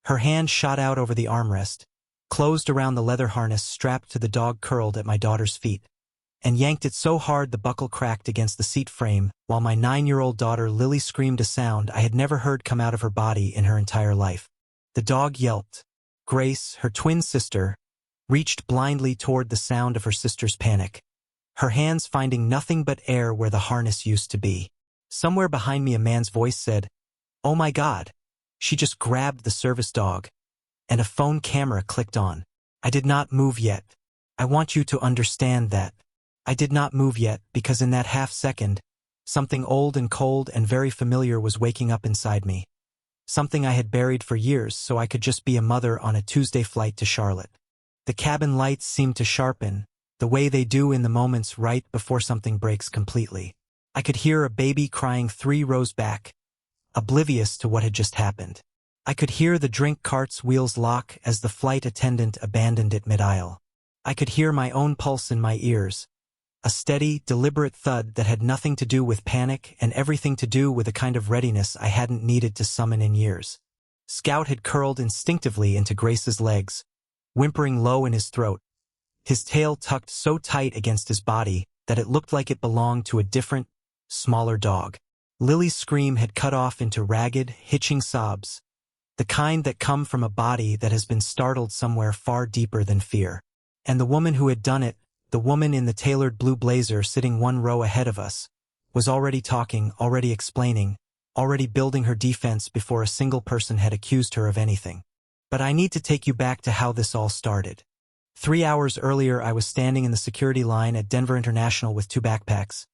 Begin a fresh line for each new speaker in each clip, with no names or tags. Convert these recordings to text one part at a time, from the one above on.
Her hand shot out over the armrest, closed around the leather harness strapped to the dog curled at my daughter's feet, and yanked it so hard the buckle cracked against the seat frame, while my 9-year-old daughter Lily screamed a sound I had never heard come out of her body in her entire life. The dog yelped. Grace, her twin sister, reached blindly toward the sound of her sister's panic, her hands finding nothing but air where the harness used to be. Somewhere behind me a man's voice said, "Oh my God." She just grabbed the service dog, and a phone camera clicked on. I did not move yet. I want you to understand that. I did not move yet because in that half second, something old and cold and very familiar was waking up inside me. Something I had buried for years so I could just be a mother on a Tuesday flight to Charlotte. The cabin lights seemed to sharpen, the way they do in the moments right before something breaks completely. I could hear a baby crying 3 rows back, oblivious to what had just happened. I could hear the drink cart's wheels lock as the flight attendant abandoned it mid-aisle. I could hear my own pulse in my ears, a steady, deliberate thud that had nothing to do with panic and everything to do with a kind of readiness I hadn't needed to summon in years. Scout had curled instinctively into Grace's legs, whimpering low in his throat, his tail tucked so tight against his body that it looked like it belonged to a different, smaller dog. Lily's scream had cut off into ragged, hitching sobs, the kind that come from a body that has been startled somewhere far deeper than fear. And the woman who had done it, the woman in the tailored blue blazer sitting 1 row ahead of us, was already talking, already explaining, already building her defense before a single person had accused her of anything. But I need to take you back to how this all started. 3 hours earlier I was standing in the security line at Denver International with 2 backpacks,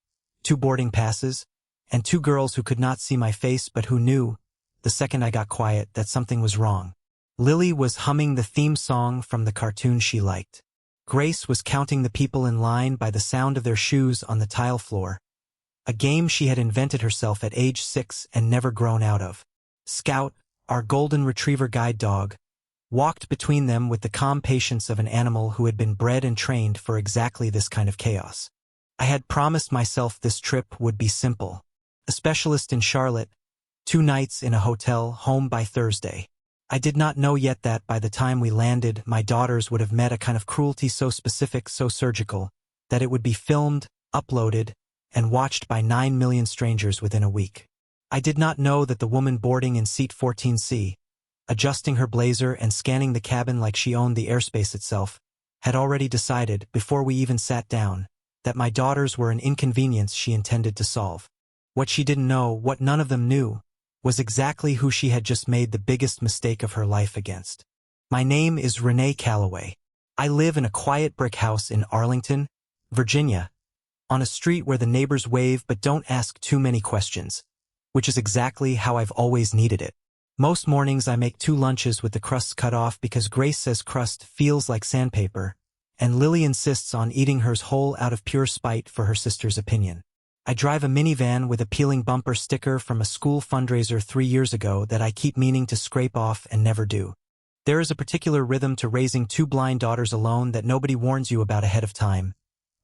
2 boarding passes, and 2 girls who could not see my face but who knew, the second I got quiet, that something was wrong. Lily was humming the theme song from the cartoon she liked. Grace was counting the people in line by the sound of their shoes on the tile floor, a game she had invented herself at age 6 and never grown out of. Scout, our golden retriever guide dog, walked between them with the calm patience of an animal who had been bred and trained for exactly this kind of chaos. I had promised myself this trip would be simple. A specialist in Charlotte, 2 nights in a hotel, home by Thursday. I did not know yet that by the time we landed, my daughters would have met a kind of cruelty so specific, so surgical, that it would be filmed, uploaded, and watched by 9 million strangers within a week. I did not know that the woman boarding in seat 14C, adjusting her blazer and scanning the cabin like she owned the airspace itself, had already decided, before we even sat down, that my daughters were an inconvenience she intended to solve. What she didn't know, what none of them knew, was exactly who she had just made the biggest mistake of her life against. My name is Renee Calloway. I live in a quiet brick house in Arlington, Virginia, on a street where the neighbors wave but don't ask too many questions, which is exactly how I've always needed it. Most mornings I make 2 lunches with the crusts cut off because Grace says crust feels like sandpaper, and Lily insists on eating hers whole out of pure spite for her sister's opinion. I drive a minivan with a peeling bumper sticker from a school fundraiser 3 years ago that I keep meaning to scrape off and never do. There is a particular rhythm to raising 2 blind daughters alone that nobody warns you about ahead of time.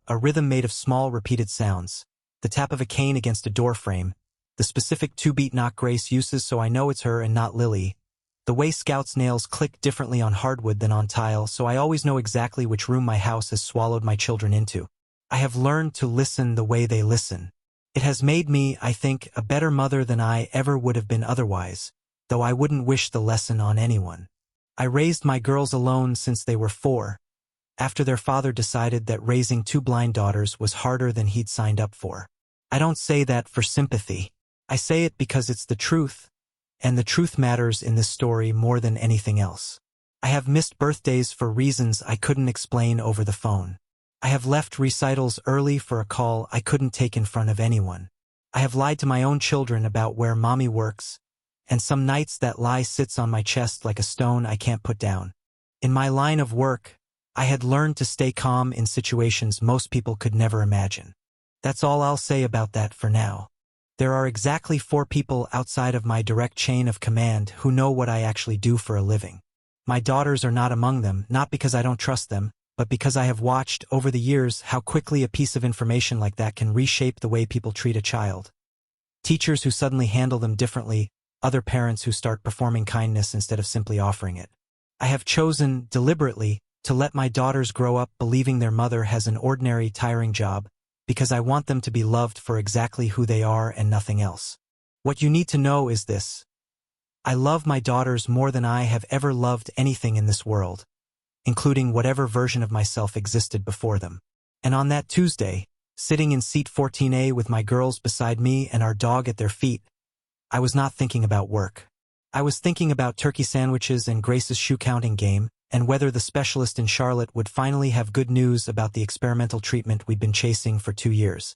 A rhythm made of small repeated sounds. The tap of a cane against a door frame. The specific 2-beat knock Grace uses so I know it's her and not Lily. The way Scout's nails click differently on hardwood than on tile, so I always know exactly which room my house has swallowed my children into. I have learned to listen the way they listen. It has made me, I think, a better mother than I ever would have been otherwise, though I wouldn't wish the lesson on anyone. I raised my girls alone since they were 4, after their father decided that raising 2 blind daughters was harder than he'd signed up for. I don't say that for sympathy. I say it because it's the truth, and the truth matters in this story more than anything else. I have missed birthdays for reasons I couldn't explain over the phone. I have left recitals early for a call I couldn't take in front of anyone. I have lied to my own children about where mommy works, and some nights that lie sits on my chest like a stone I can't put down. In my line of work, I had learned to stay calm in situations most people could never imagine. That's all I'll say about that for now. There are exactly 4 people outside of my direct chain of command who know what I actually do for a living. My daughters are not among them, not because I don't trust them, but because I have watched, over the years, how quickly a piece of information like that can reshape the way people treat a child. Teachers who suddenly handle them differently, other parents who start performing kindness instead of simply offering it. I have chosen, deliberately, to let my daughters grow up believing their mother has an ordinary, tiring job, because I want them to be loved for exactly who they are and nothing else. What you need to know is this. I love my daughters more than I have ever loved anything in this world, including whatever version of myself existed before them. And on that Tuesday, sitting in seat 14A with my girls beside me and our dog at their feet, I was not thinking about work. I was thinking about turkey sandwiches and Grace's shoe-counting game, and whether the specialist in Charlotte would finally have good news about the experimental treatment we'd been chasing for 2 years.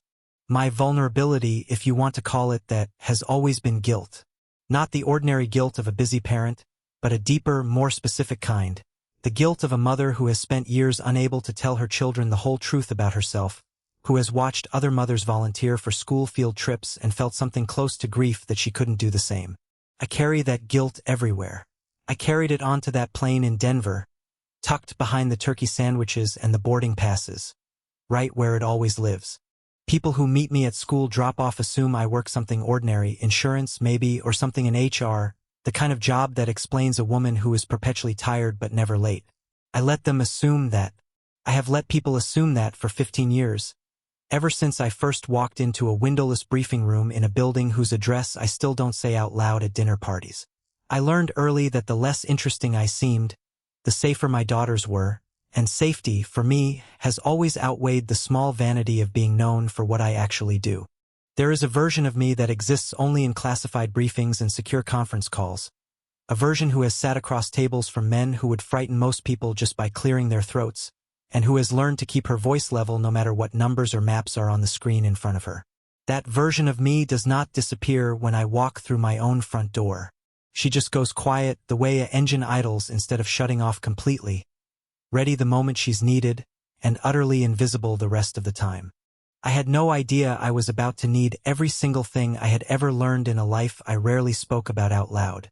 My vulnerability, if you want to call it that, has always been guilt. Not the ordinary guilt of a busy parent, but a deeper, more specific kind. The guilt of a mother who has spent years unable to tell her children the whole truth about herself, who has watched other mothers volunteer for school field trips and felt something close to grief that she couldn't do the same. I carry that guilt everywhere. I carried it onto that plane in Denver, tucked behind the turkey sandwiches and the boarding passes, right where it always lives. People who meet me at school drop-off assume I work something ordinary, insurance maybe, or something in HR, the kind of job that explains a woman who is perpetually tired but never late. I let them assume that. I have let people assume that for 15 years. Ever since I first walked into a windowless briefing room in a building whose address I still don't say out loud at dinner parties. I learned early that the less interesting I seemed, the safer my daughters were, and safety, for me, has always outweighed the small vanity of being known for what I actually do. There is a version of me that exists only in classified briefings and secure conference calls. A version who has sat across tables from men who would frighten most people just by clearing their throats, and who has learned to keep her voice level no matter what numbers or maps are on the screen in front of her. That version of me does not disappear when I walk through my own front door. She just goes quiet the way an engine idles instead of shutting off completely, ready the moment she's needed, and utterly invisible the rest of the time. I had no idea I was about to need every single thing I had ever learned in a life I rarely spoke about out loud.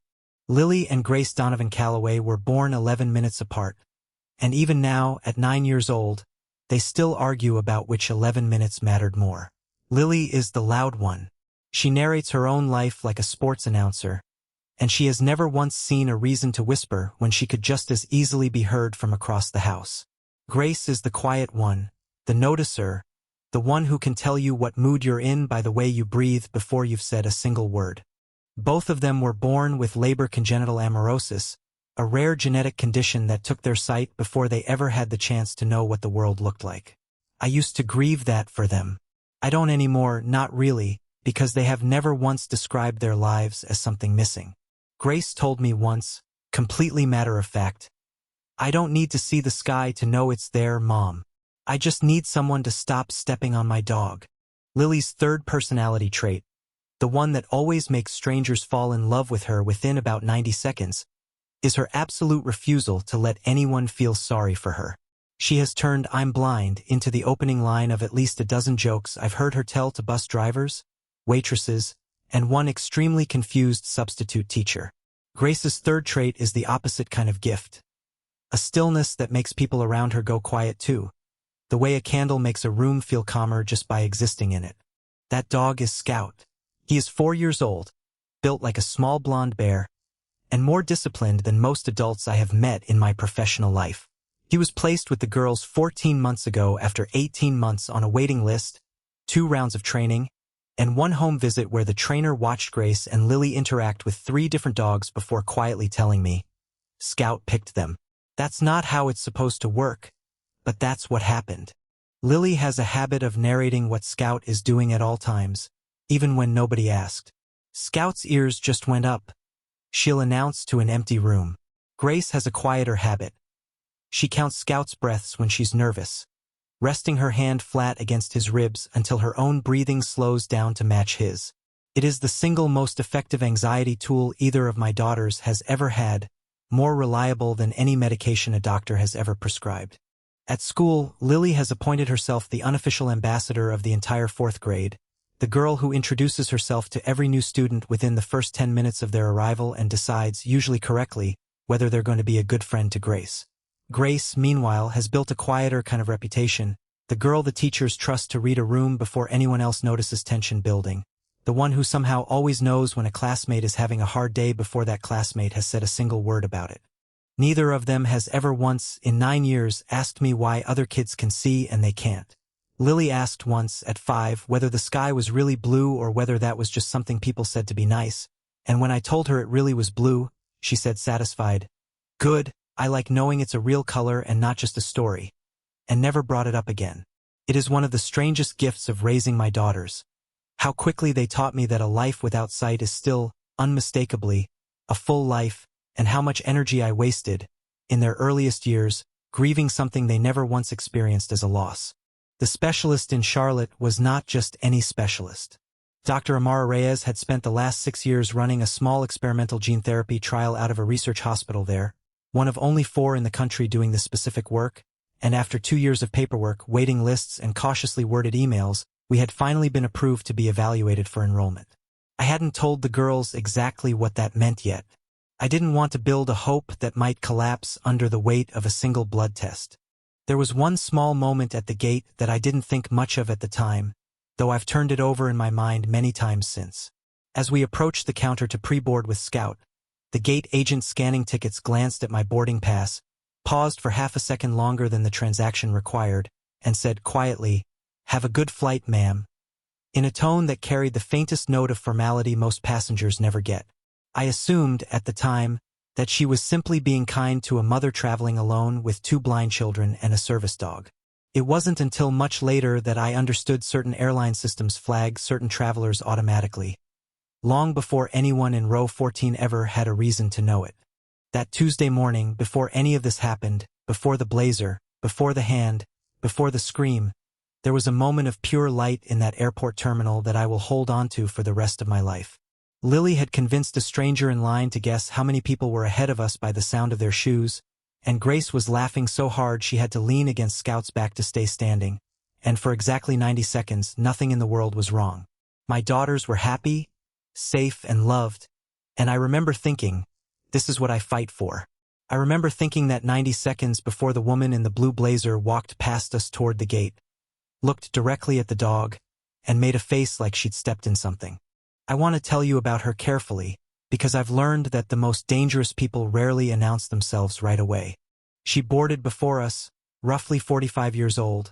Lily and Grace Donovan Calloway were born 11 minutes apart, and even now, at 9 years old, they still argue about which 11 minutes mattered more. Lily is the loud one. She narrates her own life like a sports announcer, and she has never once seen a reason to whisper when she could just as easily be heard from across the house. Grace is the quiet one, the noticer, the one who can tell you what mood you're in by the way you breathe before you've said a single word. Both of them were born with labor congenital amaurosis, a rare genetic condition that took their sight before they ever had the chance to know what the world looked like. I used to grieve that for them. I don't anymore, not really, because they have never once described their lives as something missing. Grace told me once, completely matter of fact, "I don't need to see the sky to know it's there, Mom. I just need someone to stop stepping on my dog." Lily's third personality trait, the one that always makes strangers fall in love with her within about 90 seconds, is her absolute refusal to let anyone feel sorry for her. She has turned "I'm blind" into the opening line of at least a dozen jokes I've heard her tell to bus drivers, waitresses, and one extremely confused substitute teacher. Grace's third trait is the opposite kind of gift. A stillness that makes people around her go quiet too, the way a candle makes a room feel calmer just by existing in it. That dog is Scout. He is 4 years old, built like a small blonde bear, and more disciplined than most adults I have met in my professional life. He was placed with the girls 14 months ago after 18 months on a waiting list, 2 rounds of training, and 1 home visit where the trainer watched Grace and Lily interact with 3 different dogs before quietly telling me, "Scout picked them." That's not how it's supposed to work, but that's what happened. Lily has a habit of narrating what Scout is doing at all times, even when nobody asked. Scout's ears just went up. She'll announce to an empty room. Grace has a quieter habit. She counts Scout's breaths when she's nervous, resting her hand flat against his ribs until her own breathing slows down to match his. It is the single most effective anxiety tool either of my daughters has ever had, more reliable than any medication a doctor has ever prescribed. At school, Lily has appointed herself the unofficial ambassador of the entire 4th grade, the girl who introduces herself to every new student within the first 10 minutes of their arrival and decides, usually correctly, whether they're going to be a good friend to Grace. Grace, meanwhile, has built a quieter kind of reputation, the girl the teachers trust to read a room before anyone else notices tension building, the one who somehow always knows when a classmate is having a hard day before that classmate has said a single word about it. Neither of them has ever once, in 9 years, asked me why other kids can see and they can't. Lily asked once, at 5, whether the sky was really blue or whether that was just something people said to be nice, and when I told her it really was blue, she said satisfied, "Good, I like knowing it's a real color and not just a story," and never brought it up again. It is one of the strangest gifts of raising my daughters. How quickly they taught me that a life without sight is still, unmistakably, a full life, and how much energy I wasted, in their earliest years, grieving something they never once experienced as a loss. The specialist in Charlotte was not just any specialist. Dr. Amara Reyes had spent the last 6 years running a small experimental gene therapy trial out of a research hospital there, one of only 4 in the country doing this specific work, and after 2 years of paperwork, waiting lists, and cautiously worded emails, we had finally been approved to be evaluated for enrollment. I hadn't told the girls exactly what that meant yet. I didn't want to build a hope that might collapse under the weight of a single blood test. There was one small moment at the gate that I didn't think much of at the time, though I've turned it over in my mind many times since. As we approached the counter to pre-board with Scout, the gate agent scanning tickets glanced at my boarding pass, paused for half a second longer than the transaction required, and said quietly, "Have a good flight, ma'am," in a tone that carried the faintest note of formality most passengers never get. I assumed, at the time, that she was simply being kind to a mother traveling alone with 2 blind children and a service dog. It wasn't until much later that I understood certain airline systems flag certain travelers automatically, long before anyone in row 14 ever had a reason to know it. That Tuesday morning, before any of this happened, before the blazer, before the hand, before the scream, there was a moment of pure light in that airport terminal that I will hold on to for the rest of my life. Lily had convinced a stranger in line to guess how many people were ahead of us by the sound of their shoes, and Grace was laughing so hard she had to lean against Scout's back to stay standing, and for exactly 90 seconds nothing in the world was wrong. My daughters were happy, safe, and loved, and I remember thinking, this is what I fight for. I remember thinking that 90 seconds before the woman in the blue blazer walked past us toward the gate, looked directly at the dog, and made a face like she'd stepped in something. I want to tell you about her carefully, because I've learned that the most dangerous people rarely announce themselves right away. She boarded before us, roughly 45 years old,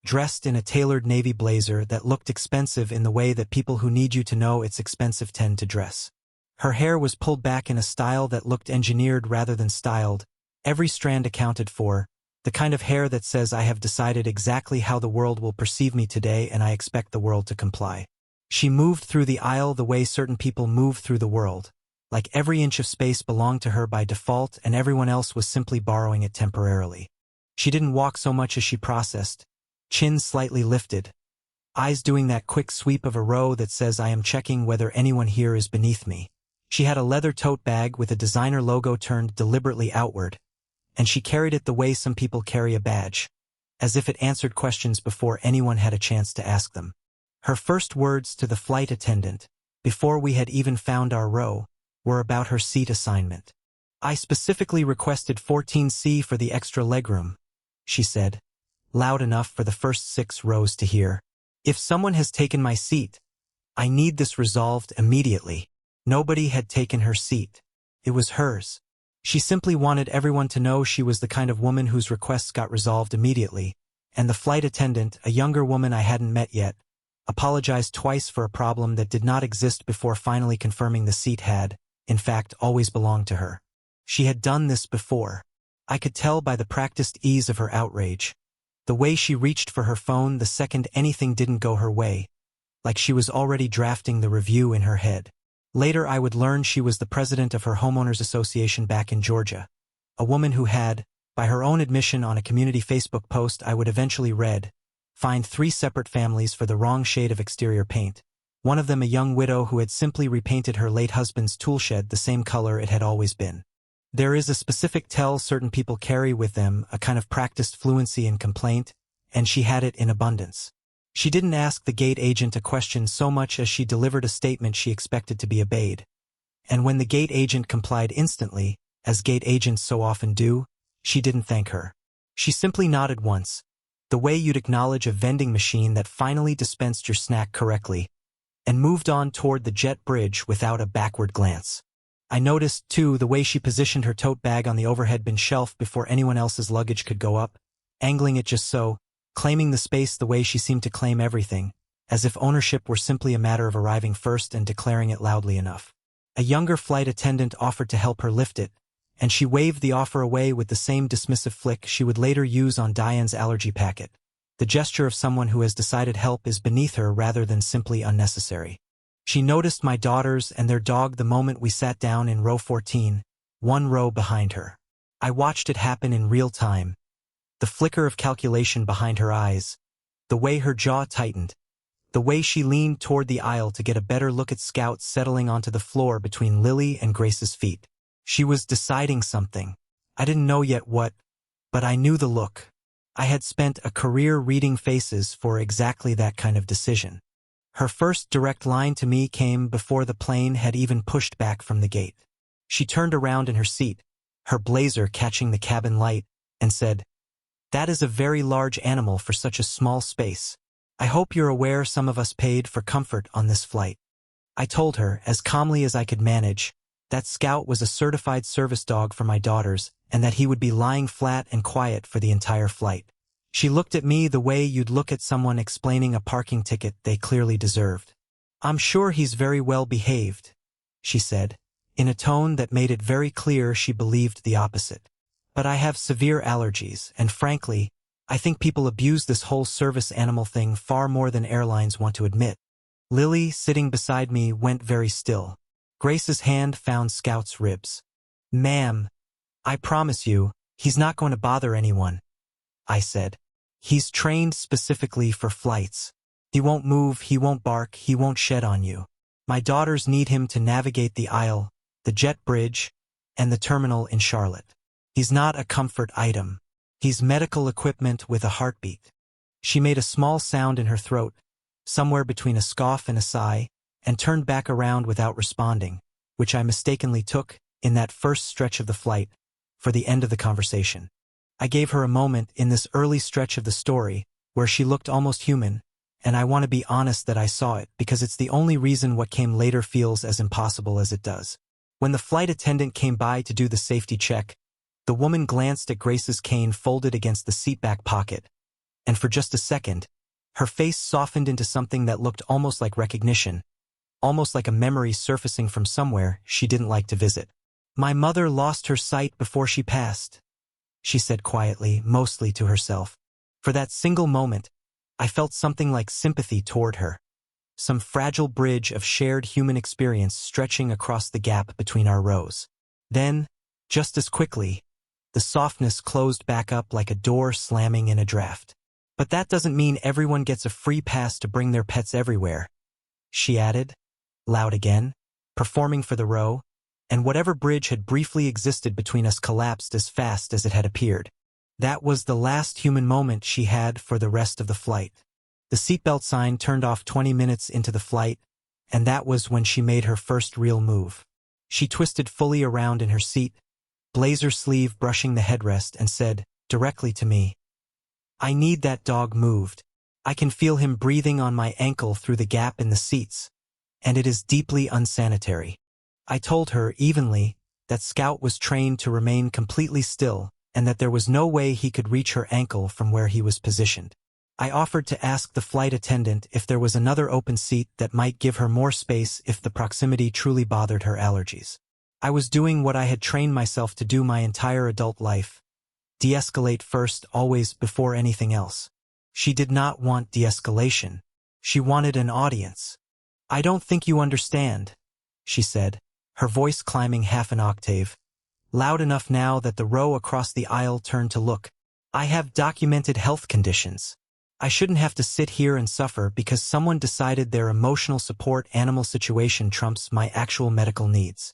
dressed in a tailored navy blazer that looked expensive in the way that people who need you to know it's expensive tend to dress. Her hair was pulled back in a style that looked engineered rather than styled, every strand accounted for, the kind of hair that says I have decided exactly how the world will perceive me today and I expect the world to comply. She moved through the aisle the way certain people move through the world, like every inch of space belonged to her by default and everyone else was simply borrowing it temporarily. She didn't walk so much as she processed, chin slightly lifted, eyes doing that quick sweep of a row that says I am checking whether anyone here is beneath me. She had a leather tote bag with a designer logo turned deliberately outward, and she carried it the way some people carry a badge, as if it answered questions before anyone had a chance to ask them. Her first words to the flight attendant, before we had even found our row, were about her seat assignment. "I specifically requested 14C for the extra legroom," she said, loud enough for the first 6 rows to hear. "If someone has taken my seat, I need this resolved immediately." Nobody had taken her seat. It was hers. She simply wanted everyone to know she was the kind of woman whose requests got resolved immediately, and the flight attendant, a younger woman I hadn't met yet, apologized twice for a problem that did not exist before finally confirming the seat had, in fact, always belonged to her. She had done this before. I could tell by the practiced ease of her outrage, the way she reached for her phone the second anything didn't go her way, like she was already drafting the review in her head. Later I would learn she was the president of her homeowners association back in Georgia, a woman who had, by her own admission on a community Facebook post I would eventually read, fined 3 separate families for the wrong shade of exterior paint, one of them a young widow who had simply repainted her late husband's toolshed the same color it had always been. There is a specific tell certain people carry with them, a kind of practiced fluency in complaint, and she had it in abundance. She didn't ask the gate agent a question so much as she delivered a statement she expected to be obeyed. And when the gate agent complied instantly, as gate agents so often do, she didn't thank her. She simply nodded once, the way you'd acknowledge a vending machine that finally dispensed your snack correctly, and moved on toward the jet bridge without a backward glance. I noticed, too, the way she positioned her tote bag on the overhead bin shelf before anyone else's luggage could go up, angling it just so, claiming the space the way she seemed to claim everything, as if ownership were simply a matter of arriving first and declaring it loudly enough. A younger flight attendant offered to help her lift it, and she waved the offer away with the same dismissive flick she would later use on Diane's allergy packet. The gesture of someone who has decided help is beneath her rather than simply unnecessary. She noticed my daughters and their dog the moment we sat down in row 14, one row behind her. I watched it happen in real time. The flicker of calculation behind her eyes, the way her jaw tightened, the way she leaned toward the aisle to get a better look at Scout settling onto the floor between Lily and Grace's feet. She was deciding something. I didn't know yet what, but I knew the look. I had spent a career reading faces for exactly that kind of decision. Her first direct line to me came before the plane had even pushed back from the gate. She turned around in her seat, her blazer catching the cabin light, and said, "That is a very large animal for such a small space. I hope you're aware some of us paid for comfort on this flight." I told her, as calmly as I could manage, that Scout was a certified service dog for my daughters and that he would be lying flat and quiet for the entire flight. She looked at me the way you'd look at someone explaining a parking ticket they clearly deserved. "I'm sure he's very well behaved," she said, in a tone that made it very clear she believed the opposite. "But I have severe allergies, and frankly, I think people abuse this whole service animal thing far more than airlines want to admit." Lily, sitting beside me, went very still. Grace's hand found Scout's ribs. "Ma'am, I promise you, he's not going to bother anyone," I said. "He's trained specifically for flights. He won't move, he won't bark, he won't shed on you. My daughters need him to navigate the aisle, the jet bridge, and the terminal in Charlotte. He's not a comfort item. He's medical equipment with a heartbeat." She made a small sound in her throat, somewhere between a scoff and a sigh, and turned back around without responding, which I mistakenly took, in that first stretch of the flight, for the end of the conversation. I gave her a moment in this early stretch of the story where she looked almost human, and I want to be honest that I saw it because it's the only reason what came later feels as impossible as it does. When the flight attendant came by to do the safety check, the woman glanced at Grace's cane folded against the seatback pocket, and for just a second, her face softened into something that looked almost like recognition, almost like a memory surfacing from somewhere she didn't like to visit. "My mother lost her sight before she passed," she said quietly, mostly to herself. For that single moment, I felt something like sympathy toward her, some fragile bridge of shared human experience stretching across the gap between our rows. Then, just as quickly, the softness closed back up like a door slamming in a draft. "But that doesn't mean everyone gets a free pass to bring their pets everywhere," she added, loud again, performing for the row, and whatever bridge had briefly existed between us collapsed as fast as it had appeared. That was the last human moment she had for the rest of the flight. The seatbelt sign turned off 20 minutes into the flight, and that was when she made her first real move. She twisted fully around in her seat, blazer sleeve brushing the headrest, and said, directly to me, "I need that dog moved. I can feel him breathing on my ankle through the gap in the seats, and it is deeply unsanitary." I told her, evenly, that Scout was trained to remain completely still and that there was no way he could reach her ankle from where he was positioned. I offered to ask the flight attendant if there was another open seat that might give her more space if the proximity truly bothered her allergies. I was doing what I had trained myself to do my entire adult life: de-escalate first, always, before anything else. She did not want de-escalation. She wanted an audience. "I don't think you understand," she said, her voice climbing half an octave, loud enough now that the row across the aisle turned to look. "I have documented health conditions. I shouldn't have to sit here and suffer because someone decided their emotional support animal situation trumps my actual medical needs."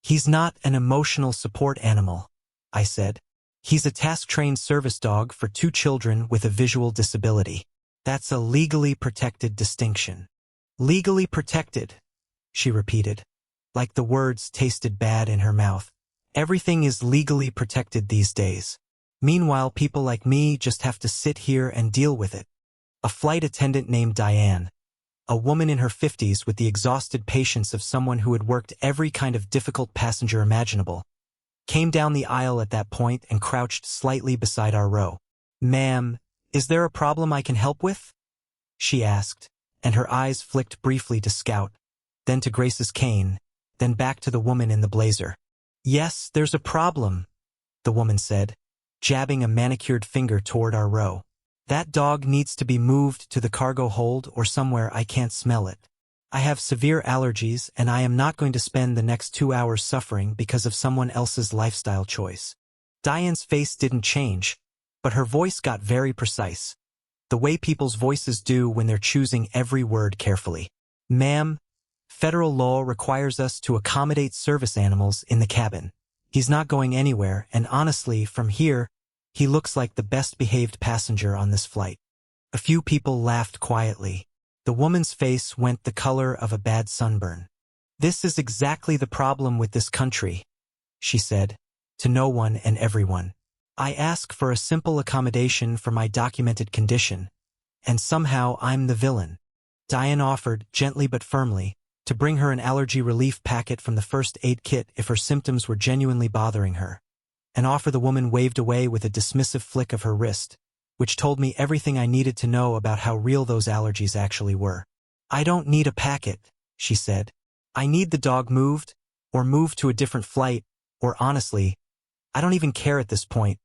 "He's not an emotional support animal," I said. "He's a task-trained service dog for 2 children with a visual disability. That's a legally protected distinction." "Legally protected," she repeated, like the words tasted bad in her mouth. "Everything is legally protected these days. Meanwhile, people like me just have to sit here and deal with it." A flight attendant named Diane, a woman in her 50s with the exhausted patience of someone who had worked every kind of difficult passenger imaginable, came down the aisle at that point and crouched slightly beside our row. "Ma'am, is there a problem I can help with?" she asked, and her eyes flicked briefly to Scout, then to Grace's cane, then back to the woman in the blazer. "Yes, there's a problem," the woman said, jabbing a manicured finger toward our row. "That dog needs to be moved to the cargo hold or somewhere I can't smell it. I have severe allergies and I am not going to spend the next 2 hours suffering because of someone else's lifestyle choice." Diane's face didn't change, but her voice got very precise, the way people's voices do when they're choosing every word carefully. "Ma'am, federal law requires us to accommodate service animals in the cabin. He's not going anywhere, and honestly, from here, he looks like the best-behaved passenger on this flight." A few people laughed quietly. The woman's face went the color of a bad sunburn. "This is exactly the problem with this country," she said, to no one and everyone. "I ask for a simple accommodation for my documented condition, and somehow I'm the villain." Diane offered, gently but firmly, to bring her an allergy relief packet from the first aid kit if her symptoms were genuinely bothering her. An offer the woman waved away with a dismissive flick of her wrist, which told me everything I needed to know about how real those allergies actually were. "I don't need a packet," she said. "I need the dog moved, or moved to a different flight, or honestly, I don't even care at this point.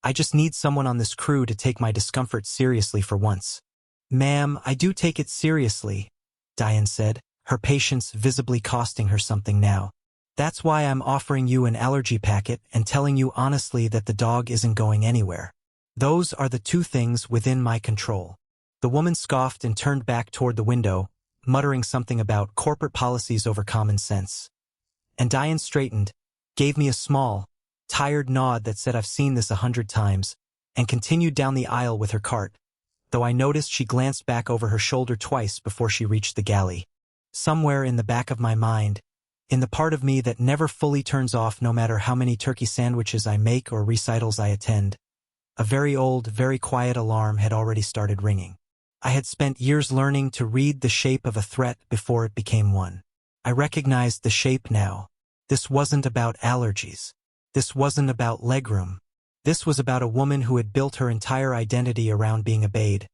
I just need someone on this crew to take my discomfort seriously for once." "Ma'am, I do take it seriously," Diane said, her patience visibly costing her something now. "That's why I'm offering you an allergy packet and telling you honestly that the dog isn't going anywhere. Those are the two things within my control." The woman scoffed and turned back toward the window, muttering something about corporate policies over common sense. And Diane straightened, gave me a small, tired nod that said I've seen this 100 times, and continued down the aisle with her cart, though I noticed she glanced back over her shoulder twice before she reached the galley. Somewhere in the back of my mind, in the part of me that never fully turns off no matter how many turkey sandwiches I make or recitals I attend, a very old, very quiet alarm had already started ringing. I had spent years learning to read the shape of a threat before it became one. I recognized the shape now. This wasn't about allergies. This wasn't about legroom. This was about a woman who had built her entire identity around being obeyed,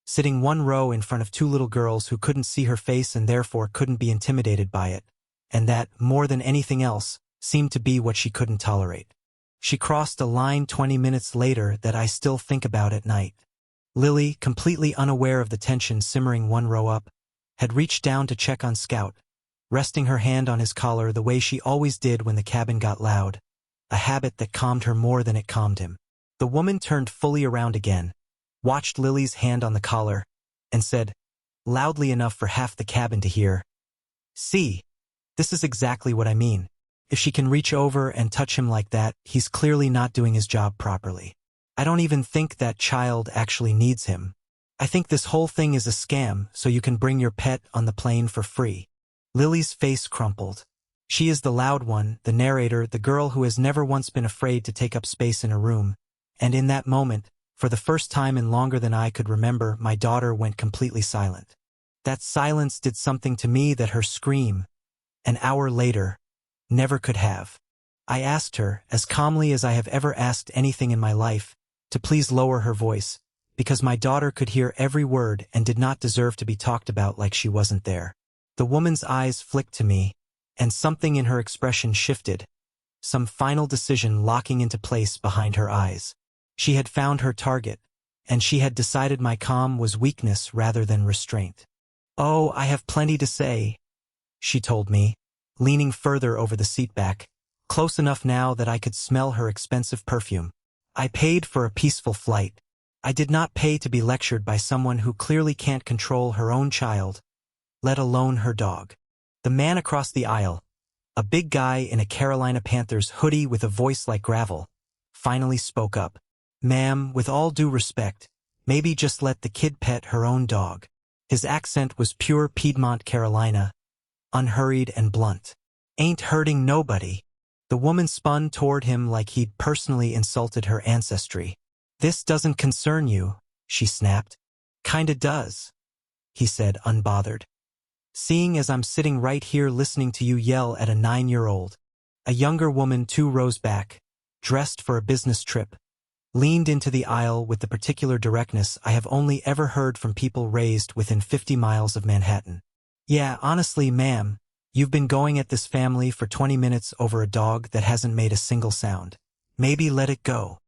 sitting one row in front of two little girls who couldn't see her face and therefore couldn't be intimidated by it, and that, more than anything else, seemed to be what she couldn't tolerate. She crossed a line 20 minutes later that I still think about at night. Lily, completely unaware of the tension simmering one row up, had reached down to check on Scout, resting her hand on his collar the way she always did when the cabin got loud, a habit that calmed her more than it calmed him. The woman turned fully around again, watched Lily's hand on the collar, and said, loudly enough for half the cabin to hear, "See, this is exactly what I mean. If she can reach over and touch him like that, he's clearly not doing his job properly. I don't even think that child actually needs him. I think this whole thing is a scam so you can bring your pet on the plane for free." Lily's face crumpled. She is the loud one, the narrator, the girl who has never once been afraid to take up space in a room, and in that moment, for the first time in longer than I could remember, my daughter went completely silent. That silence did something to me that her scream, an hour later, never could have. I asked her, as calmly as I have ever asked anything in my life, to please lower her voice, because my daughter could hear every word and did not deserve to be talked about like she wasn't there. The woman's eyes flicked to me, and something in her expression shifted, some final decision locking into place behind her eyes. She had found her target, and she had decided my calm was weakness rather than restraint. "Oh, I have plenty to say," she told me, leaning further over the seatback, close enough now that I could smell her expensive perfume. "I paid for a peaceful flight. I did not pay to be lectured by someone who clearly can't control her own child, let alone her dog." The man across the aisle, a big guy in a Carolina Panthers hoodie with a voice like gravel, finally spoke up. "Ma'am, with all due respect, maybe just let the kid pet her own dog." His accent was pure Piedmont, Carolina, unhurried and blunt. "Ain't hurting nobody." The woman spun toward him like he'd personally insulted her ancestry. "This doesn't concern you," she snapped. "Kinda does." he said, unbothered. Seeing as I'm sitting right here listening to you yell at a 9-year-old. A younger woman 2 rows back, dressed for a business trip, leaned into the aisle with the particular directness I have only ever heard from people raised within 50 miles of Manhattan. Yeah, honestly, ma'am, you've been going at this family for 20 minutes over a dog that hasn't made a single sound. Maybe let it go.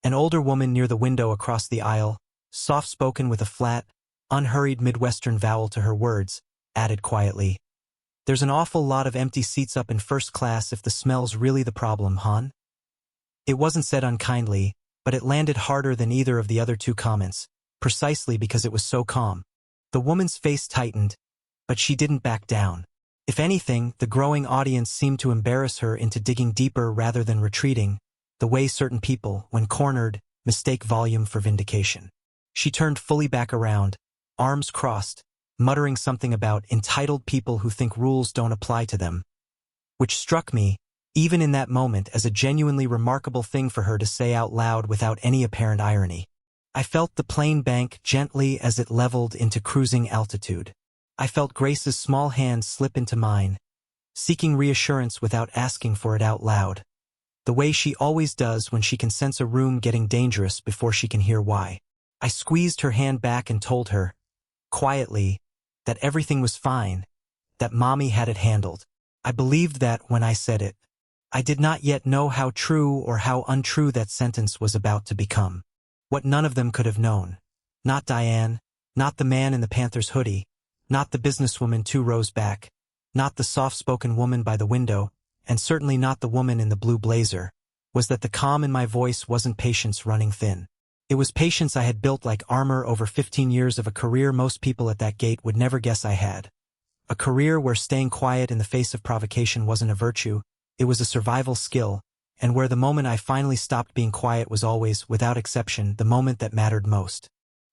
An older woman near the window across the aisle, soft-spoken with a flat, unhurried Midwestern vowel to her words, added quietly, "There's an awful lot of empty seats up in first class if the smell's really the problem, hon?" It wasn't said unkindly, but it landed harder than either of the other 2 comments, precisely because it was so calm. The woman's face tightened, but she didn't back down. If anything, the growing audience seemed to embarrass her into digging deeper rather than retreating, the way certain people, when cornered, mistake volume for vindication. She turned fully back around, arms crossed, muttering something about entitled people who think rules don't apply to them, which struck me, even in that moment, as a genuinely remarkable thing for her to say out loud without any apparent irony. I felt the plane bank gently as it leveled into cruising altitude. I felt Grace's small hand slip into mine, seeking reassurance without asking for it out loud, the way she always does when she can sense a room getting dangerous before she can hear why. I squeezed her hand back and told her, quietly, that everything was fine, that Mommy had it handled. I believed that when I said it. I did not yet know how true or how untrue that sentence was about to become. What none of them could have known. Not Diane, not the man in the Panthers hoodie, not the businesswoman 2 rows back, not the soft-spoken woman by the window, and certainly not the woman in the blue blazer, was that the calm in my voice wasn't patience running thin. It was patience I had built like armor over 15 years of a career most people at that gate would never guess I had. A career where staying quiet in the face of provocation wasn't a virtue, it was a survival skill, and where the moment I finally stopped being quiet was always, without exception, the moment that mattered most.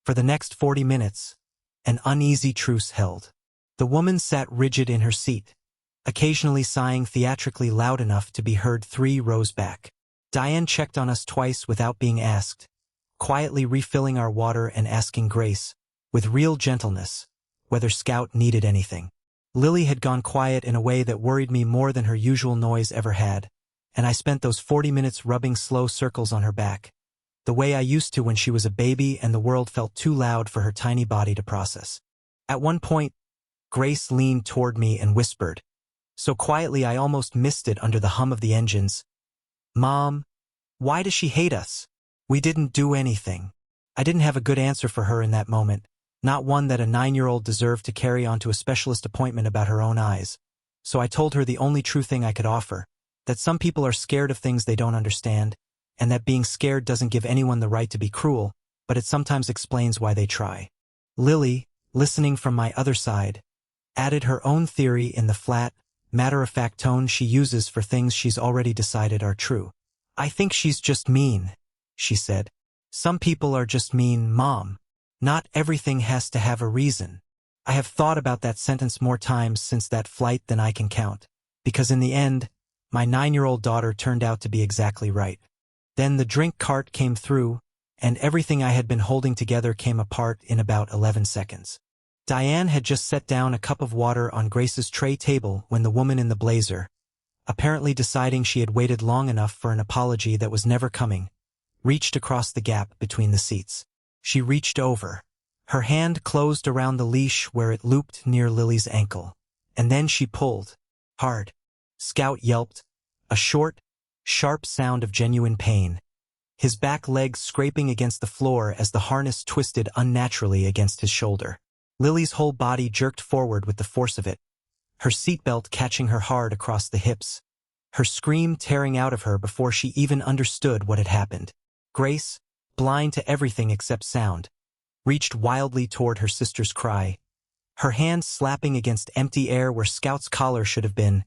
For the next 40 minutes, an uneasy truce held. The woman sat rigid in her seat, occasionally sighing theatrically loud enough to be heard 3 rows back. Diane checked on us twice without being asked, quietly refilling our water and asking Grace, with real gentleness, whether Scout needed anything. Lily had gone quiet in a way that worried me more than her usual noise ever had, and I spent those 40 minutes rubbing slow circles on her back, the way I used to when she was a baby and the world felt too loud for her tiny body to process. At one point, Grace leaned toward me and whispered, so quietly I almost missed it under the hum of the engines, "Mom, why does she hate us? We didn't do anything." I didn't have a good answer for her in that moment, not one that a 9-year-old deserved to carry on to a specialist appointment about her own eyes. So I told her the only true thing I could offer, that some people are scared of things they don't understand, and that being scared doesn't give anyone the right to be cruel, but it sometimes explains why they try. Lily, listening from my other side, added her own theory in the flat, matter-of-fact tone she uses for things she's already decided are true. "I think she's just mean," she said. "Some people are just mean, Mom. Not everything has to have a reason." I have thought about that sentence more times since that flight than I can count, because in the end, my 9-year-old daughter turned out to be exactly right. Then the drink cart came through, and everything I had been holding together came apart in about 11 seconds. Diane had just set down a cup of water on Grace's tray table when the woman in the blazer, apparently deciding she had waited long enough for an apology that was never coming, reached across the gap between the seats. She reached over. Her hand closed around the leash where it looped near Lily's ankle, and then she pulled. Hard. Scout yelped, a short, sharp sound of genuine pain, his back legs scraping against the floor as the harness twisted unnaturally against his shoulder. Lily's whole body jerked forward with the force of it, her seatbelt catching her hard across the hips, her scream tearing out of her before she even understood what had happened. Grace, blind to everything except sound, reached wildly toward her sister's cry, her hand slapping against empty air where Scout's collar should have been,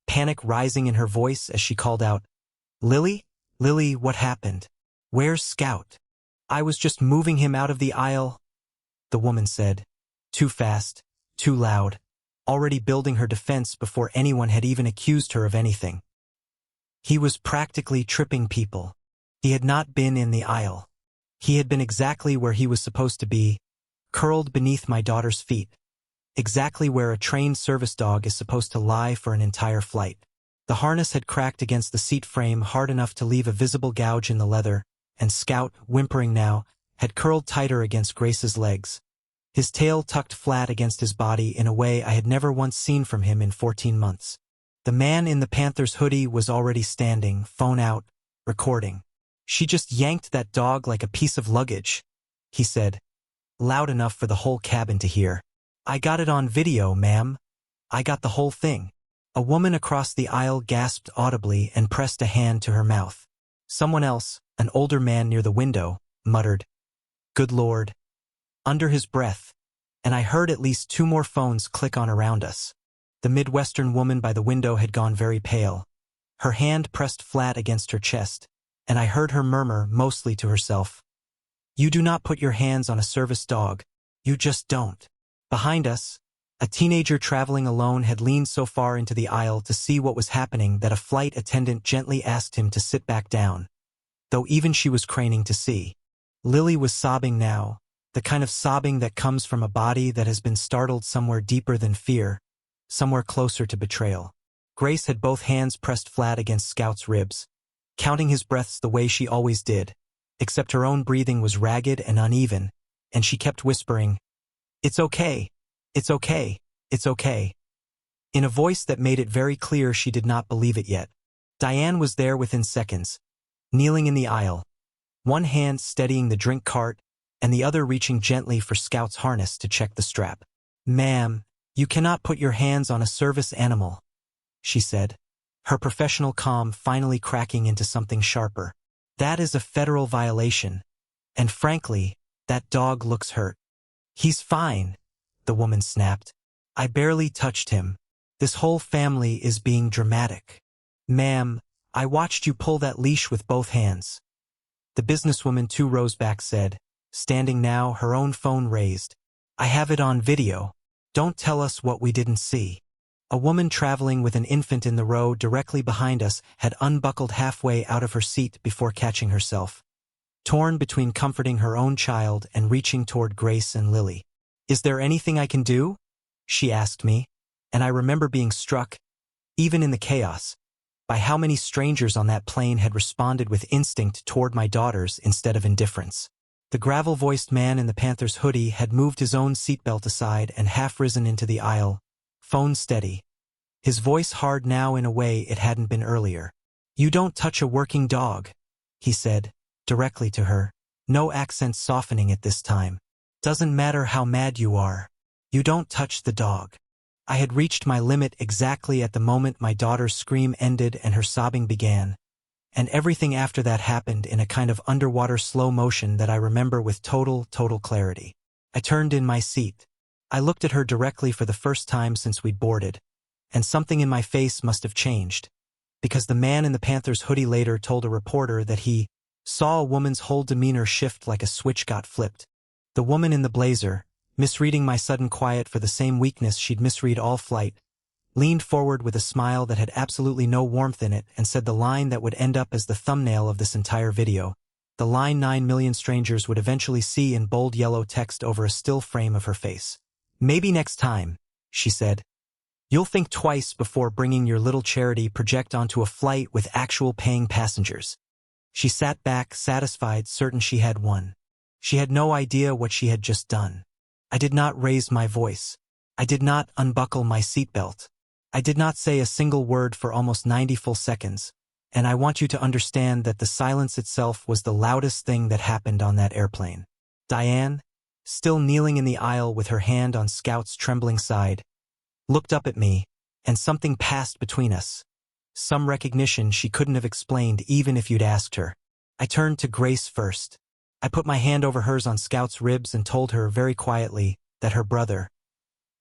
panic rising in her voice as she called out, "Lily? Lily, what happened? Where's Scout?" "I was just moving him out of the aisle," the woman said, too fast, too loud, already building her defense before anyone had even accused her of anything. "He was practically tripping people. He had not been in the aisle. He had been exactly where he was supposed to be, curled beneath my daughter's feet, exactly where a trained service dog is supposed to lie for an entire flight. The harness had cracked against the seat frame hard enough to leave a visible gouge in the leather, and Scout, whimpering now, had curled tighter against Grace's legs, his tail tucked flat against his body in a way I had never once seen from him in 14 months. The man in the Panther's hoodie was already standing, phone out, recording. "She just yanked that dog like a piece of luggage," he said, loud enough for the whole cabin to hear. "I got it on video, ma'am. I got the whole thing." A woman across the aisle gasped audibly and pressed a hand to her mouth. Someone else, an older man near the window, muttered, "Good Lord," under his breath, and I heard at least 2 more phones click on around us. The Midwestern woman by the window had gone very pale, her hand pressed flat against her chest, and I heard her murmur, mostly to herself, "You do not put your hands on a service dog. You just don't." Behind us, a teenager traveling alone had leaned so far into the aisle to see what was happening that a flight attendant gently asked him to sit back down, though even she was craning to see. Lily was sobbing now, the kind of sobbing that comes from a body that has been startled somewhere deeper than fear, somewhere closer to betrayal. Grace had both hands pressed flat against Scout's ribs, counting his breaths the way she always did, except her own breathing was ragged and uneven, and she kept whispering, "It's okay. It's okay. It's okay," in a voice that made it very clear she did not believe it yet. Diane was there within seconds, kneeling in the aisle, one hand steadying the drink cart and the other reaching gently for Scout's harness to check the strap. "Ma'am, you cannot put your hands on a service animal," she said, her professional calm finally cracking into something sharper. "That is a federal violation, and frankly, that dog looks hurt." "He's fine," the woman snapped. "I barely touched him. This whole family is being dramatic." "Ma'am, I watched you pull that leash with both hands." The businesswoman 2 rows back said, standing now, her own phone raised, "I have it on video. Don't tell us what we didn't see." A woman traveling with an infant in the row directly behind us had unbuckled halfway out of her seat before catching herself, torn between comforting her own child and reaching toward Grace and Lily. "Is there anything I can do?" she asked me, and I remember being struck, even in the chaos, by how many strangers on that plane had responded with instinct toward my daughters instead of indifference. The gravel-voiced man in the Panther's hoodie had moved his own seatbelt aside and half risen into the aisle, phone steady, his voice hard now in a way it hadn't been earlier. "You don't touch a working dog," he said, directly to her, no accent softening it this time. "Doesn't matter how mad you are. You don't touch the dog." I had reached my limit exactly at the moment my daughter's scream ended and her sobbing began, and everything after that happened in a kind of underwater slow motion that I remember with total clarity. I turned in my seat. I looked at her directly for the first time since we'd boarded, and something in my face must have changed, because the man in the Panther's hoodie later told a reporter that he saw a woman's whole demeanor shift like a switch got flipped. The woman in the blazer, misreading my sudden quiet for the same weakness she'd misread all flight, leaned forward with a smile that had absolutely no warmth in it and said the line that would end up as the thumbnail of this entire video, the line 9 million strangers would eventually see in bold yellow text over a still frame of her face. "Maybe next time," she said, "you'll think twice before bringing your little charity project onto a flight with actual paying passengers." She sat back, satisfied, certain she had won. She had no idea what she had just done. I did not raise my voice. I did not unbuckle my seatbelt. I did not say a single word for almost 90 full seconds, and I want you to understand that the silence itself was the loudest thing that happened on that airplane. Diane, still kneeling in the aisle with her hand on Scout's trembling side, looked up at me, and something passed between us. Some recognition she couldn't have explained even if you'd asked her. I turned to Grace first. I put my hand over hers on Scout's ribs and told her very quietly that her brother,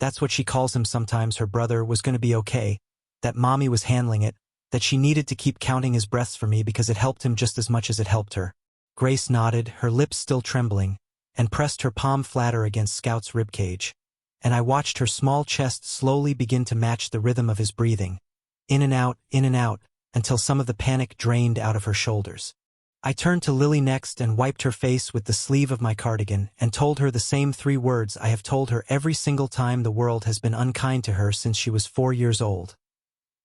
that's what she calls him sometimes, her brother, was going to be okay, that Mommy was handling it, that she needed to keep counting his breaths for me because it helped him just as much as it helped her. Grace nodded, her lips still trembling, and pressed her palm flatter against Scout's ribcage, and I watched her small chest slowly begin to match the rhythm of his breathing, in and out, until some of the panic drained out of her shoulders. I turned to Lily next and wiped her face with the sleeve of my cardigan and told her the same 3 words I have told her every single time the world has been unkind to her since she was 4 years old.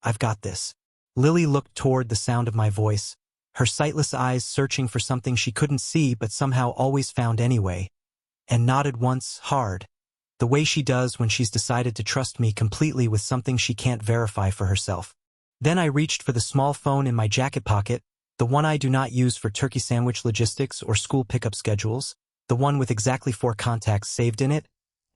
I've got this. Lily looked toward the sound of my voice, her sightless eyes searching for something she couldn't see but somehow always found anyway, and nodded once, hard, the way she does when she's decided to trust me completely with something she can't verify for herself. Then I reached for the small phone in my jacket pocket, the one I do not use for turkey sandwich logistics or school pickup schedules, the one with exactly 4 contacts saved in it,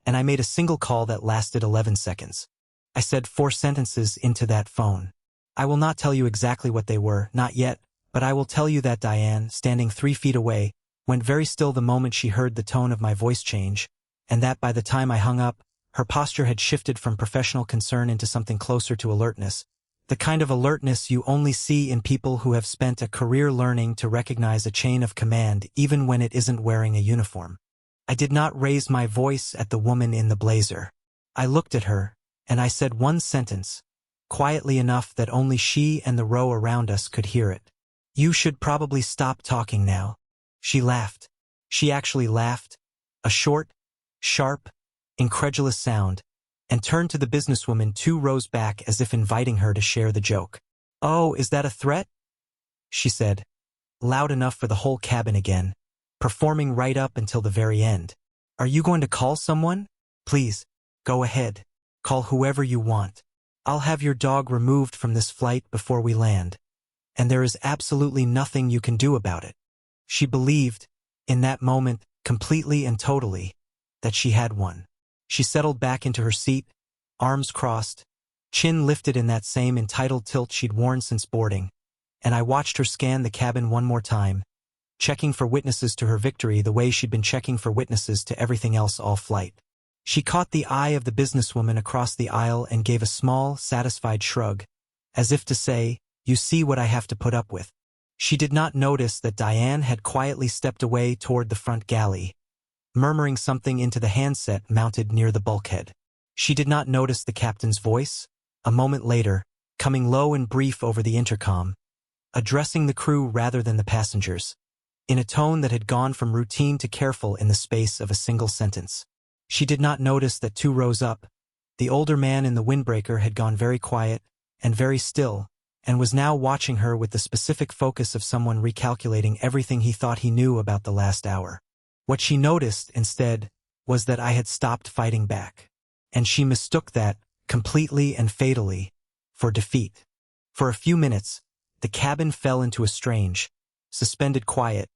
and I made a single call that lasted 11 seconds. I said 4 sentences into that phone. I will not tell you exactly what they were, not yet, but I will tell you that Diane, standing 3 feet away, went very still the moment she heard the tone of my voice change, and that by the time I hung up, her posture had shifted from professional concern into something closer to alertness, the kind of alertness you only see in people who have spent a career learning to recognize a chain of command even when it isn't wearing a uniform. I did not raise my voice at the woman in the blazer. I looked at her, and I said 1 sentence, quietly enough that only she and the row around us could hear it. You should probably stop talking now. She laughed. She actually laughed, a short, sharp, incredulous sound, and turned to the businesswoman 2 rows back as if inviting her to share the joke. Oh, is that a threat? She said, loud enough for the whole cabin again, performing right up until the very end. Are you going to call someone? Please, go ahead. Call whoever you want. I'll have your dog removed from this flight before we land, and there is absolutely nothing you can do about it. She believed, in that moment, completely and totally, that she had one. She settled back into her seat, arms crossed, chin lifted in that same entitled tilt she'd worn since boarding, and I watched her scan the cabin one more time, checking for witnesses to her victory the way she'd been checking for witnesses to everything else all flight. She caught the eye of the businesswoman across the aisle and gave a small, satisfied shrug, as if to say, you see what I have to put up with. She did not notice that Diane had quietly stepped away toward the front galley, murmuring something into the handset mounted near the bulkhead. She did not notice the captain's voice, a moment later, coming low and brief over the intercom, addressing the crew rather than the passengers, in a tone that had gone from routine to careful in the space of a single sentence. She did not notice that 2 rows up, the older man in the windbreaker had gone very quiet and very still, and was now watching her with the specific focus of someone recalculating everything he thought he knew about the last hour. What she noticed, instead, was that I had stopped fighting back, and she mistook that, completely and fatally, for defeat. For a few minutes, the cabin fell into a strange, suspended quiet,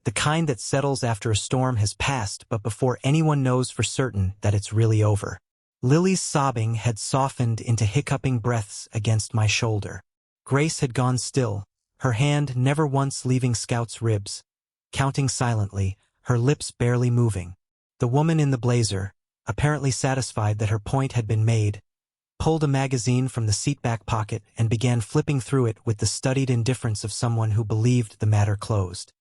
the kind that settles after a storm has passed but before anyone knows for certain that it's really over. Lily's sobbing had softened into hiccuping breaths against my shoulder. Grace had gone still, her hand never once leaving Scout's ribs, counting silently, her lips barely moving. The woman in the blazer, apparently satisfied that her point had been made, pulled a magazine from the seatback pocket and began flipping through it with the studied indifference of someone who believed the matter closed.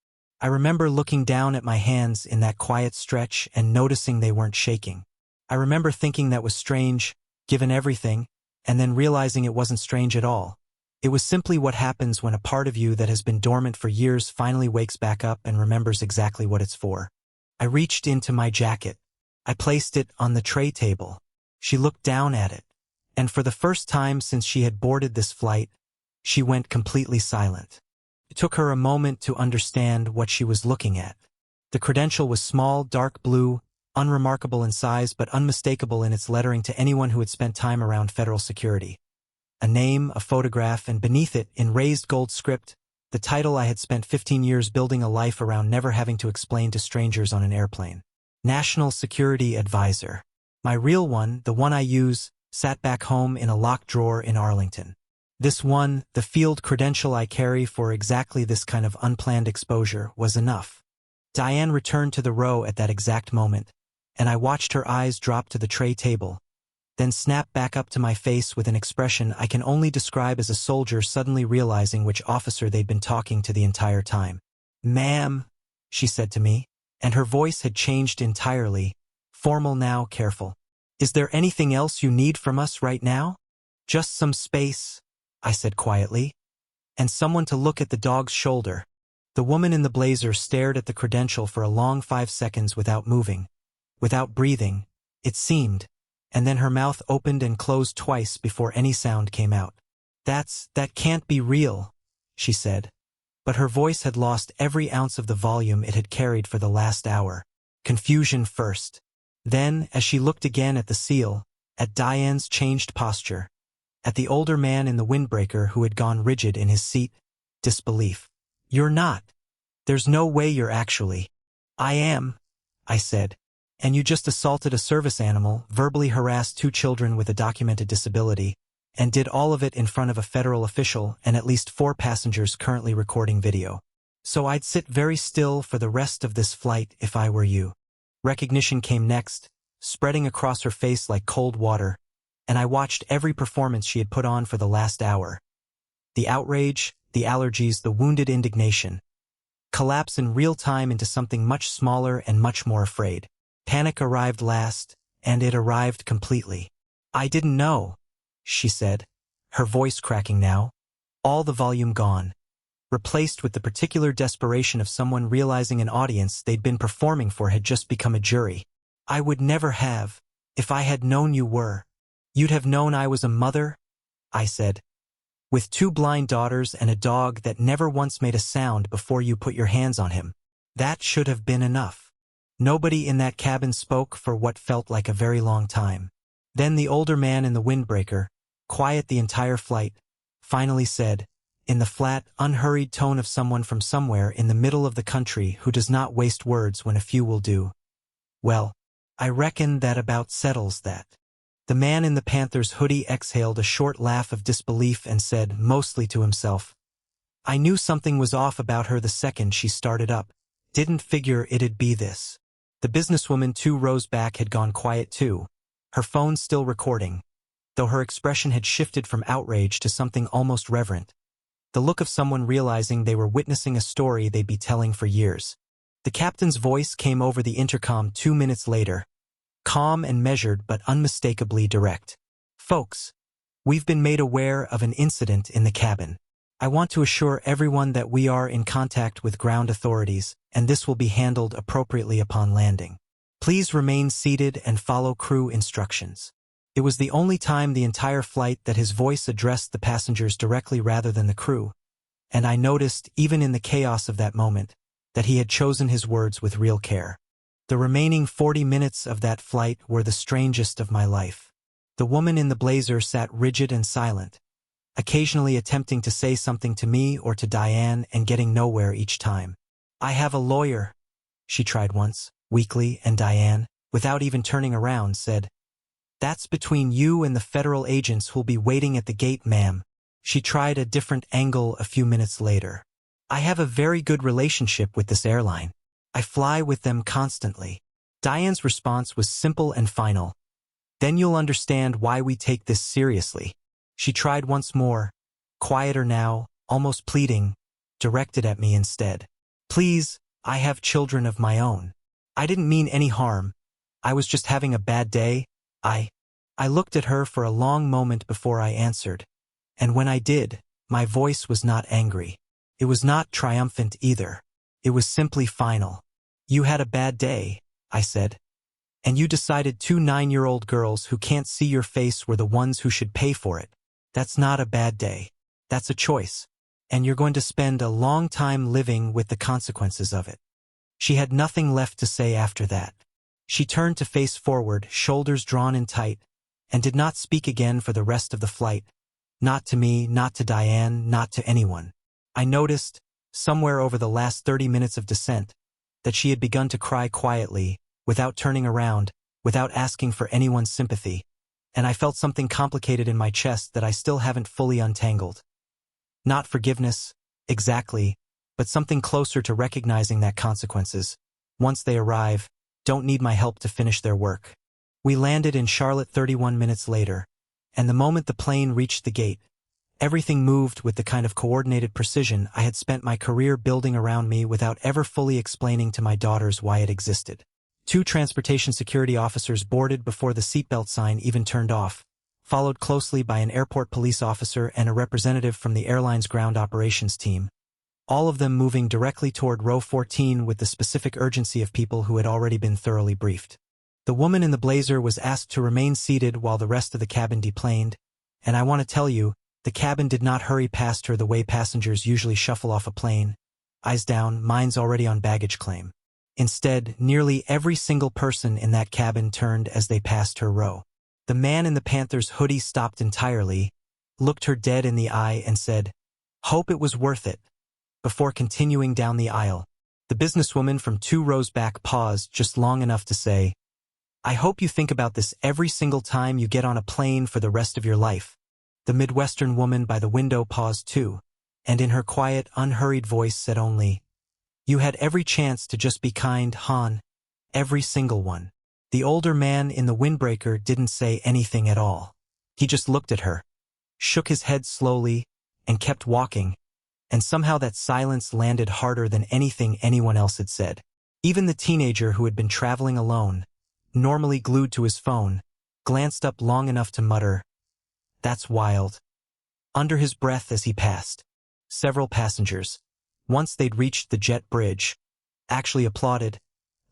I remember looking down at my hands in that quiet stretch and noticing they weren't shaking. I remember thinking that was strange, given everything, and then realizing it wasn't strange at all. It was simply what happens when a part of you that has been dormant for years finally wakes back up and remembers exactly what it's for. I reached into my jacket. I placed it on the tray table. She looked down at it, and for the first time since she had boarded this flight, she went completely silent. It took her a moment to understand what she was looking at. The credential was small, dark blue, unremarkable in size but unmistakable in its lettering to anyone who had spent time around federal security. A name, a photograph, and beneath it, in raised gold script, the title I had spent 15 years building a life around never having to explain to strangers on an airplane. National Security Advisor. My real one, the one I use, sat back home in a locked drawer in Arlington. This one, the field credential I carry for exactly this kind of unplanned exposure, was enough. Diane returned to the row at that exact moment, and I watched her eyes drop to the tray table, then snap back up to my face with an expression I can only describe as a soldier suddenly realizing which officer they'd been talking to the entire time. "Ma'am," she said to me, and her voice had changed entirely, formal now, careful. "Is there anything else you need from us right now?" "Just some space," I said quietly, "and someone to look at the dog's shoulder." The woman in the blazer stared at the credential for a long 5 seconds without moving, without breathing, it seemed, and then her mouth opened and closed twice before any sound came out. That can't be real," she said. But her voice had lost every ounce of the volume it had carried for the last hour. Confusion first. Then, as she looked again at the seal, at Diane's changed posture, at the older man in the windbreaker who had gone rigid in his seat, disbelief. "You're not. There's no way you're actually." "I am," I said. "And you just assaulted a service animal, verbally harassed 2 children with a documented disability, and did all of it in front of a federal official and at least 4 passengers currently recording video. So I'd sit very still for the rest of this flight if I were you." Recognition came next, spreading across her face like cold water, and I watched every performance she had put on for the last hour. The outrage, the allergies, the wounded indignation. Collapse in real time into something much smaller and much more afraid. Panic arrived last, and it arrived completely. "I didn't know," she said, her voice cracking now, all the volume gone, replaced with the particular desperation of someone realizing an audience they'd been performing for had just become a jury. "I would never have, if I had known you were." "You'd have known I was a mother?" I said. "With 2 blind daughters and a dog that never once made a sound before you put your hands on him. That should have been enough." Nobody in that cabin spoke for what felt like a very long time. Then the older man in the windbreaker, quiet the entire flight, finally said, in the flat, unhurried tone of someone from somewhere in the middle of the country who does not waste words when a few will do, "Well, I reckon that about settles that." The man in the Panther's hoodie exhaled a short laugh of disbelief and said, mostly to himself, "I knew something was off about her the second she started up. Didn't figure it'd be this." The businesswoman 2 rows back had gone quiet too, her phone still recording, though her expression had shifted from outrage to something almost reverent. The look of someone realizing they were witnessing a story they'd be telling for years. The captain's voice came over the intercom 2 minutes later, calm and measured but unmistakably direct. "Folks, we've been made aware of an incident in the cabin. I want to assure everyone that we are in contact with ground authorities, and this will be handled appropriately upon landing. Please remain seated and follow crew instructions." It was the only time the entire flight that his voice addressed the passengers directly rather than the crew, and I noticed, even in the chaos of that moment, that he had chosen his words with real care. The remaining 40 minutes of that flight were the strangest of my life. The woman in the blazer sat rigid and silent, occasionally attempting to say something to me or to Diane and getting nowhere each time. "I have a lawyer," she tried once, weakly, and Diane, without even turning around, said, "That's between you and the federal agents who'll be waiting at the gate, ma'am." She tried a different angle a few minutes later. "I have a very good relationship with this airline. I fly with them constantly." Diane's response was simple and final. "Then you'll understand why we take this seriously." She tried once more, quieter now, almost pleading, directed at me instead. "Please, I have children of my own. I didn't mean any harm. I was just having a bad day. I looked at her for a long moment before I answered, and when I did, my voice was not angry. It was not triumphant either. It was simply final. "You had a bad day," I said. "And you decided 2 9-year-old girls who can't see your face were the ones who should pay for it. That's not a bad day. That's a choice. And you're going to spend a long time living with the consequences of it." She had nothing left to say after that. She turned to face forward, shoulders drawn in tight, and did not speak again for the rest of the flight. Not to me, not to Diane, not to anyone. I noticed, somewhere over the last 30 minutes of descent, that she had begun to cry quietly, without turning around, without asking for anyone's sympathy, and I felt something complicated in my chest that I still haven't fully untangled. Not forgiveness, exactly, but something closer to recognizing that consequences, once they arrive, don't need my help to finish their work. We landed in Charlotte 31 minutes later, and the moment the plane reached the gate, everything moved with the kind of coordinated precision I had spent my career building around me without ever fully explaining to my daughters why it existed. 2 transportation security officers boarded before the seatbelt sign even turned off, followed closely by an airport police officer and a representative from the airline's ground operations team. all of them moving directly toward row 14 with the specific urgency of people who had already been thoroughly briefed. The woman in the blazer was asked to remain seated while the rest of the cabin deplaned, and I want to tell you, the cabin did not hurry past her the way passengers usually shuffle off a plane, eyes down, minds already on baggage claim. Instead, nearly every single person in that cabin turned as they passed her row. The man in the Panther's hoodie stopped entirely, looked her dead in the eye and said, "Hope it was worth it," before continuing down the aisle. The businesswoman from 2 rows back paused just long enough to say, "I hope you think about this every single time you get on a plane for the rest of your life." The Midwestern woman by the window paused too, and in her quiet, unhurried voice said only, "You had every chance to just be kind, hon. Every single one." The older man in the windbreaker didn't say anything at all. He just looked at her, shook his head slowly, and kept walking, and somehow that silence landed harder than anything anyone else had said. Even the teenager who had been traveling alone, normally glued to his phone, glanced up long enough to mutter, "That's wild," under his breath as he passed. Several passengers, once they'd reached the jet bridge, actually applauded,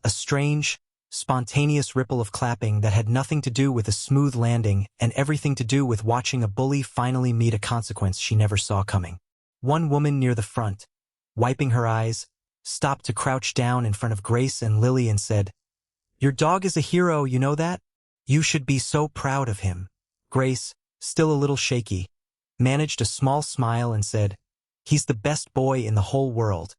a strange, spontaneous ripple of clapping that had nothing to do with a smooth landing and everything to do with watching a bully finally meet a consequence she never saw coming. One woman near the front, wiping her eyes, stopped to crouch down in front of Grace and Lily and said, "Your dog is a hero, you know that? You should be so proud of him." Grace, still a little shaky, managed a small smile and said, "He's the best boy in the whole world.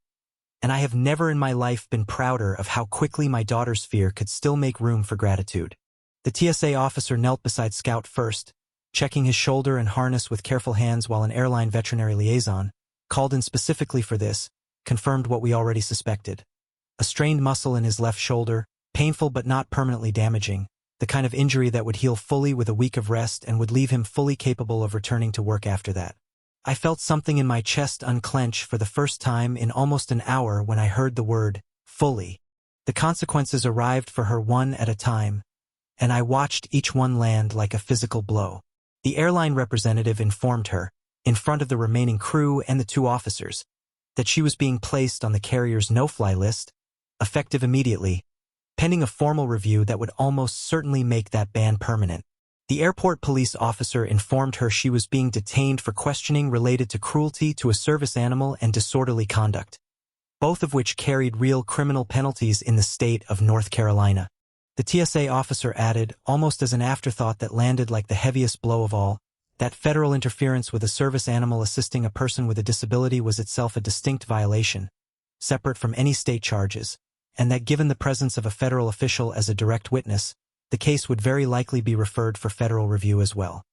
And I have never in my life been prouder of how quickly my daughter's fear could still make room for gratitude." The TSA officer knelt beside Scout first, checking his shoulder and harness with careful hands while an airline veterinary liaison, called in specifically for this, confirmed what we already suspected. A strained muscle in his left shoulder, painful but not permanently damaging, the kind of injury that would heal fully with a week of rest and would leave him fully capable of returning to work after that. I felt something in my chest unclench for the first time in almost an hour when I heard the word, fully. The consequences arrived for her one at a time, and I watched each one land like a physical blow. The airline representative informed her, in front of the remaining crew and the 2 officers, that she was being placed on the carrier's no-fly list, effective immediately, pending a formal review that would almost certainly make that ban permanent. The airport police officer informed her she was being detained for questioning related to cruelty to a service animal and disorderly conduct, both of which carried real criminal penalties in the state of North Carolina. The TSA officer added, almost as an afterthought that landed like the heaviest blow of all, that federal interference with a service animal assisting a person with a disability was itself a distinct violation, separate from any state charges, and that given the presence of a federal official as a direct witness, the case would very likely be referred for federal review as well.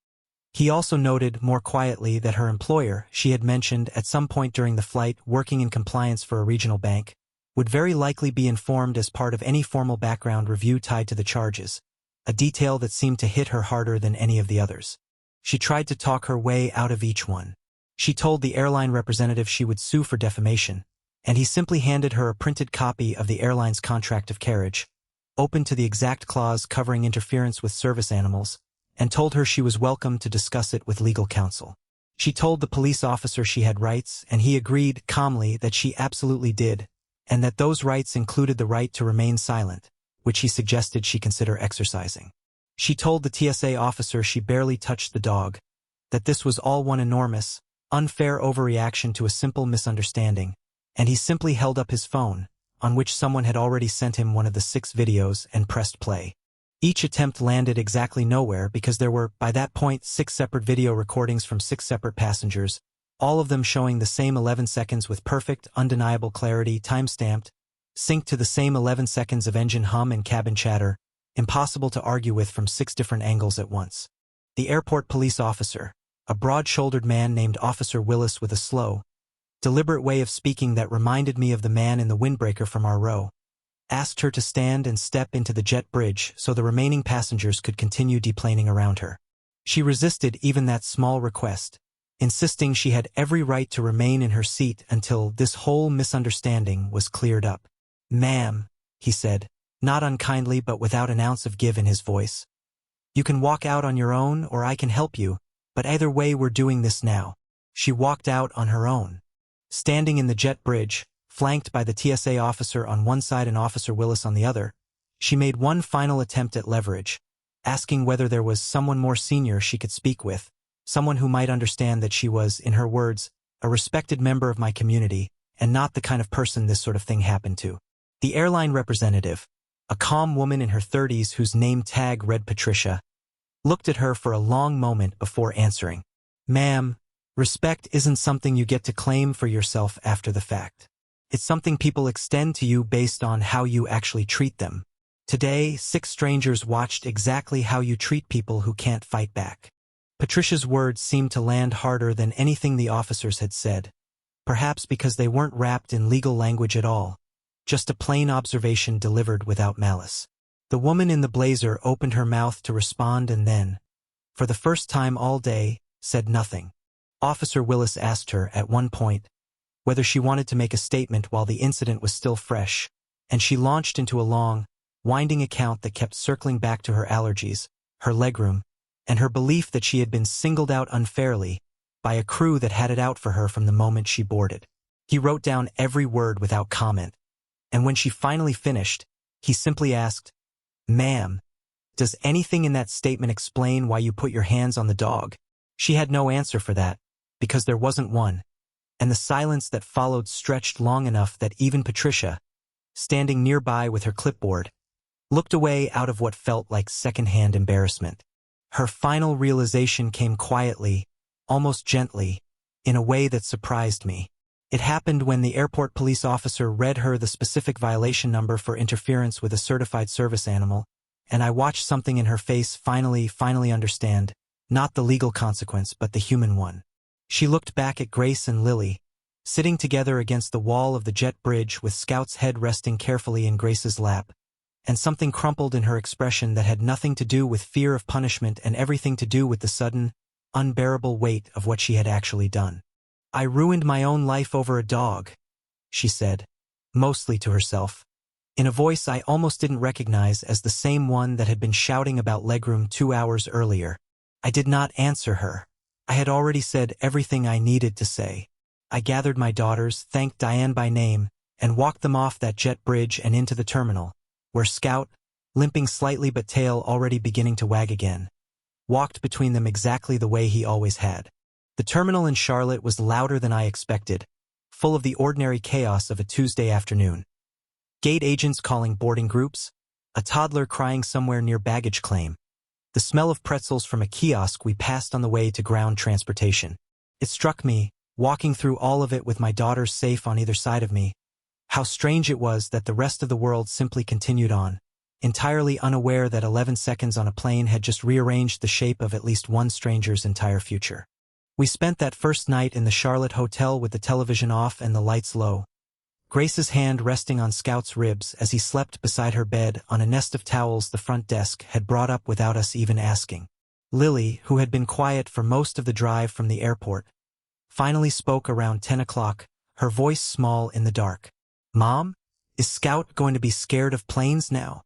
He also noted, more quietly, that her employer, she had mentioned at some point during the flight working in compliance for a regional bank, would very likely be informed as part of any formal background review tied to the charges, a detail that seemed to hit her harder than any of the others. She tried to talk her way out of each one. She told the airline representative she would sue for defamation, and he simply handed her a printed copy of the airline's contract of carriage, open to the exact clause covering interference with service animals, and told her she was welcome to discuss it with legal counsel. She told the police officer she had rights, and he agreed calmly that she absolutely did, and that those rights included the right to remain silent, which he suggested she consider exercising. She told the TSA officer she barely touched the dog, that this was all one enormous, unfair overreaction to a simple misunderstanding, and he simply held up his phone, on which someone had already sent him one of the 6 videos, and pressed play. Each attempt landed exactly nowhere because there were, by that point, 6 separate video recordings from 6 separate passengers, all of them showing the same 11 seconds with perfect, undeniable clarity, time-stamped, synced to the same 11 seconds of engine hum and cabin chatter, impossible to argue with from 6 different angles at once. The airport police officer, a broad-shouldered man named Officer Willis with a slow, deliberate way of speaking that reminded me of the man in the windbreaker from our row, asked her to stand and step into the jet bridge so the remaining passengers could continue deplaning around her. She resisted even that small request, insisting she had every right to remain in her seat until this whole misunderstanding was cleared up. "Ma'am," he said, not unkindly but without an ounce of give in his voice. "You can walk out on your own or I can help you, but either way we're doing this now." She walked out on her own. Standing in the jet bridge, flanked by the TSA officer on one side and Officer Willis on the other, she made one final attempt at leverage, asking whether there was someone more senior she could speak with, someone who might understand that she was, in her words, a respected member of my community, and not the kind of person this sort of thing happened to. The airline representative, a calm woman in her 30s whose name tag read Patricia, looked at her for a long moment before answering. "Ma'am, respect isn't something you get to claim for yourself after the fact. It's something people extend to you based on how you actually treat them. Today, 6 strangers watched exactly how you treat people who can't fight back." Patricia's words seemed to land harder than anything the officers had said, perhaps because they weren't wrapped in legal language at all, just a plain observation delivered without malice. The woman in the blazer opened her mouth to respond and then, for the first time all day, said nothing. Officer Willis asked her, at one point, whether she wanted to make a statement while the incident was still fresh, and she launched into a long, winding account that kept circling back to her allergies, her legroom, and her belief that she had been singled out unfairly by a crew that had it out for her from the moment she boarded. He wrote down every word without comment, and when she finally finished, he simply asked, "Ma'am, does anything in that statement explain why you put your hands on the dog?" She had no answer for that, because there wasn't one, and the silence that followed stretched long enough that even Patricia, standing nearby with her clipboard, looked away out of what felt like second-hand embarrassment. Her final realization came quietly, almost gently, in a way that surprised me. It happened when the airport police officer read her the specific violation number for interference with a certified service animal, and I watched something in her face finally understand, not the legal consequence but the human one. She looked back at Grace and Lily, sitting together against the wall of the jet bridge with Scout's head resting carefully in Grace's lap, and something crumpled in her expression that had nothing to do with fear of punishment and everything to do with the sudden, unbearable weight of what she had actually done. "I ruined my own life over a dog," she said, mostly to herself, in a voice I almost didn't recognize as the same one that had been shouting about legroom 2 hours earlier. I did not answer her. I had already said everything I needed to say. I gathered my daughters, thanked Diane by name, and walked them off that jet bridge and into the terminal, where Scout, limping slightly but tail already beginning to wag again, walked between them exactly the way he always had. The terminal in Charlotte was louder than I expected, full of the ordinary chaos of a Tuesday afternoon. Gate agents calling boarding groups, a toddler crying somewhere near baggage claim, the smell of pretzels from a kiosk we passed on the way to ground transportation. It struck me, walking through all of it with my daughters safe on either side of me, how strange it was that the rest of the world simply continued on, entirely unaware that 11 seconds on a plane had just rearranged the shape of at least one stranger's entire future. We spent that first night in the Charlotte hotel with the television off and the lights low, Grace's hand resting on Scout's ribs as he slept beside her bed on a nest of towels the front desk had brought up without us even asking. Lily, who had been quiet for most of the drive from the airport, finally spoke around 10 o'clock, her voice small in the dark. "Mom, is Scout going to be scared of planes now?"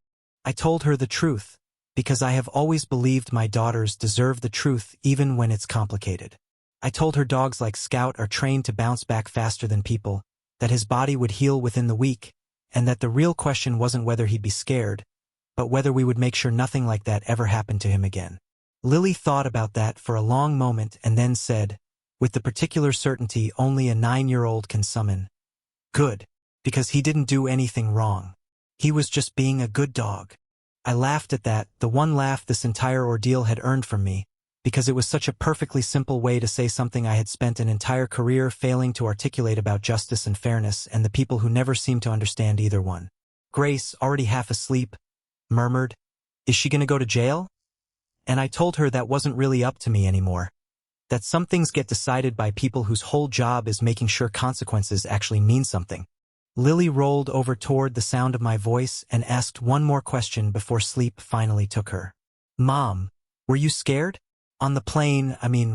I told her the truth, because I have always believed my daughters deserve the truth even when it's complicated. I told her dogs like Scout are trained to bounce back faster than people, that his body would heal within the week, and that the real question wasn't whether he'd be scared, but whether we would make sure nothing like that ever happened to him again. Lily thought about that for a long moment and then said, with the particular certainty only a 9-year-old can summon, "Good, because he didn't do anything wrong. He was just being a good dog." I laughed at that, the one laugh this entire ordeal had earned from me, because it was such a perfectly simple way to say something I had spent an entire career failing to articulate about justice and fairness and the people who never seemed to understand either one. Grace, already half asleep, murmured, "Is she going to go to jail?" And I told her that wasn't really up to me anymore, that some things get decided by people whose whole job is making sure consequences actually mean something. Lily rolled over toward the sound of my voice and asked one more question before sleep finally took her. "Mom, were you scared? On the plane,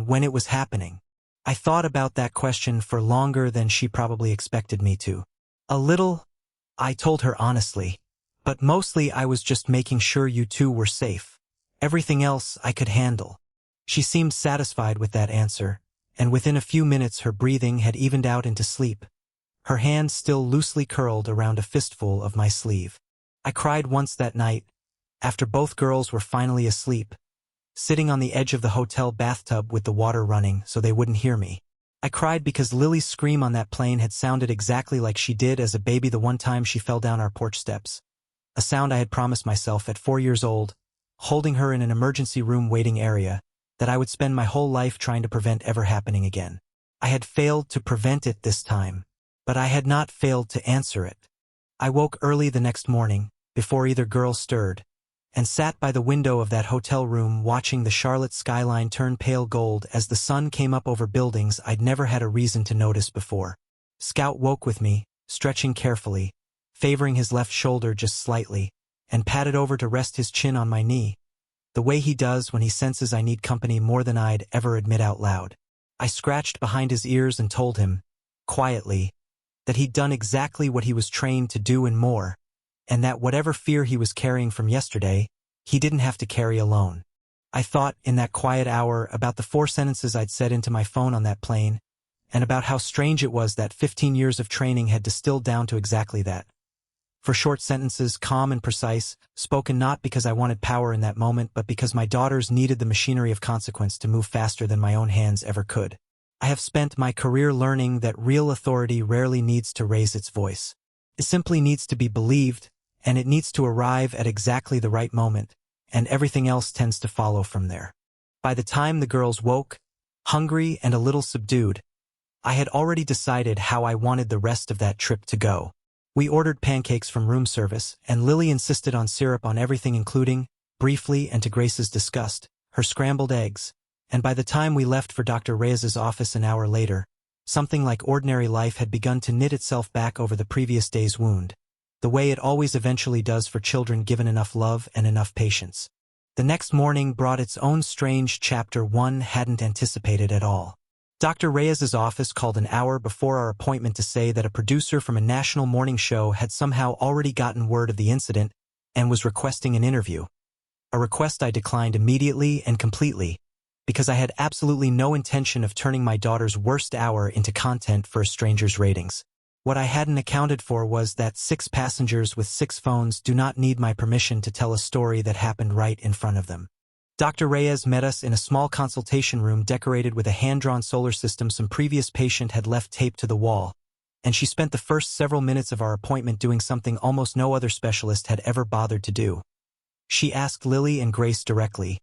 when it was happening." I thought about that question for longer than she probably expected me to. "A little," I told her honestly, "but mostly I was just making sure you two were safe. Everything else I could handle." She seemed satisfied with that answer, and within a few minutes her breathing had evened out into sleep, her hand still loosely curled around a fistful of my sleeve. I cried once that night, after both girls were finally asleep, sitting on the edge of the hotel bathtub with the water running so they wouldn't hear me. I cried because Lily's scream on that plane had sounded exactly like she did as a baby the one time she fell down our porch steps. A sound I had promised myself at 4 years old, holding her in an emergency room waiting area, that I would spend my whole life trying to prevent ever happening again. I had failed to prevent it this time, but I had not failed to answer it. I woke early the next morning, before either girl stirred, and sat by the window of that hotel room watching the Charlotte skyline turn pale gold as the sun came up over buildings I'd never had a reason to notice before. Scout woke with me, stretching carefully, favoring his left shoulder just slightly, and patted over to rest his chin on my knee, the way he does when he senses I need company more than I'd ever admit out loud. I scratched behind his ears and told him, quietly, that he'd done exactly what he was trained to do and more, and that whatever fear he was carrying from yesterday, he didn't have to carry alone. I thought, in that quiet hour, about the 4 sentences I'd said into my phone on that plane, and about how strange it was that 15 years of training had distilled down to exactly that. For short sentences, calm and precise, spoken not because I wanted power in that moment but because my daughters needed the machinery of consequence to move faster than my own hands ever could. I have spent my career learning that real authority rarely needs to raise its voice. It simply needs to be believed, and it needs to arrive at exactly the right moment, and everything else tends to follow from there. By the time the girls woke, hungry and a little subdued, I had already decided how I wanted the rest of that trip to go. We ordered pancakes from room service, and Lily insisted on syrup on everything including, briefly and to Grace's disgust, her scrambled eggs, and by the time we left for Dr. Reyes's office an hour later, something like ordinary life had begun to knit itself back over the previous day's wound, the way it always eventually does for children given enough love and enough patience. The next morning brought its own strange chapter one hadn't anticipated at all. Dr. Reyes's office called an hour before our appointment to say that a producer from a national morning show had somehow already gotten word of the incident and was requesting an interview. A request I declined immediately and completely, because I had absolutely no intention of turning my daughter's worst hour into content for a stranger's ratings. What I hadn't accounted for was that 6 passengers with 6 phones do not need my permission to tell a story that happened right in front of them. Dr. Reyes met us in a small consultation room decorated with a hand-drawn solar system some previous patient had left taped to the wall, and she spent the first several minutes of our appointment doing something almost no other specialist had ever bothered to do. She asked Lily and Grace directly,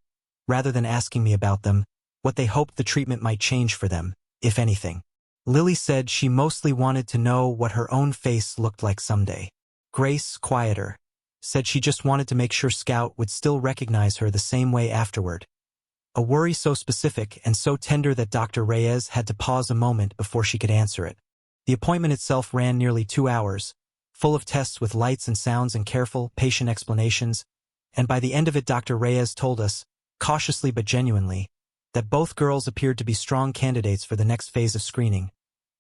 rather than asking me about them, what they hoped the treatment might change for them, if anything. Lily said she mostly wanted to know what her own face looked like someday. Grace, quieter, said she just wanted to make sure Scout would still recognize her the same way afterward. A worry so specific and so tender that Dr. Reyes had to pause a moment before she could answer it. The appointment itself ran nearly 2 hours, full of tests with lights and sounds and careful, patient explanations, and by the end of it Dr. Reyes told us, cautiously but genuinely, that both girls appeared to be strong candidates for the next phase of screening.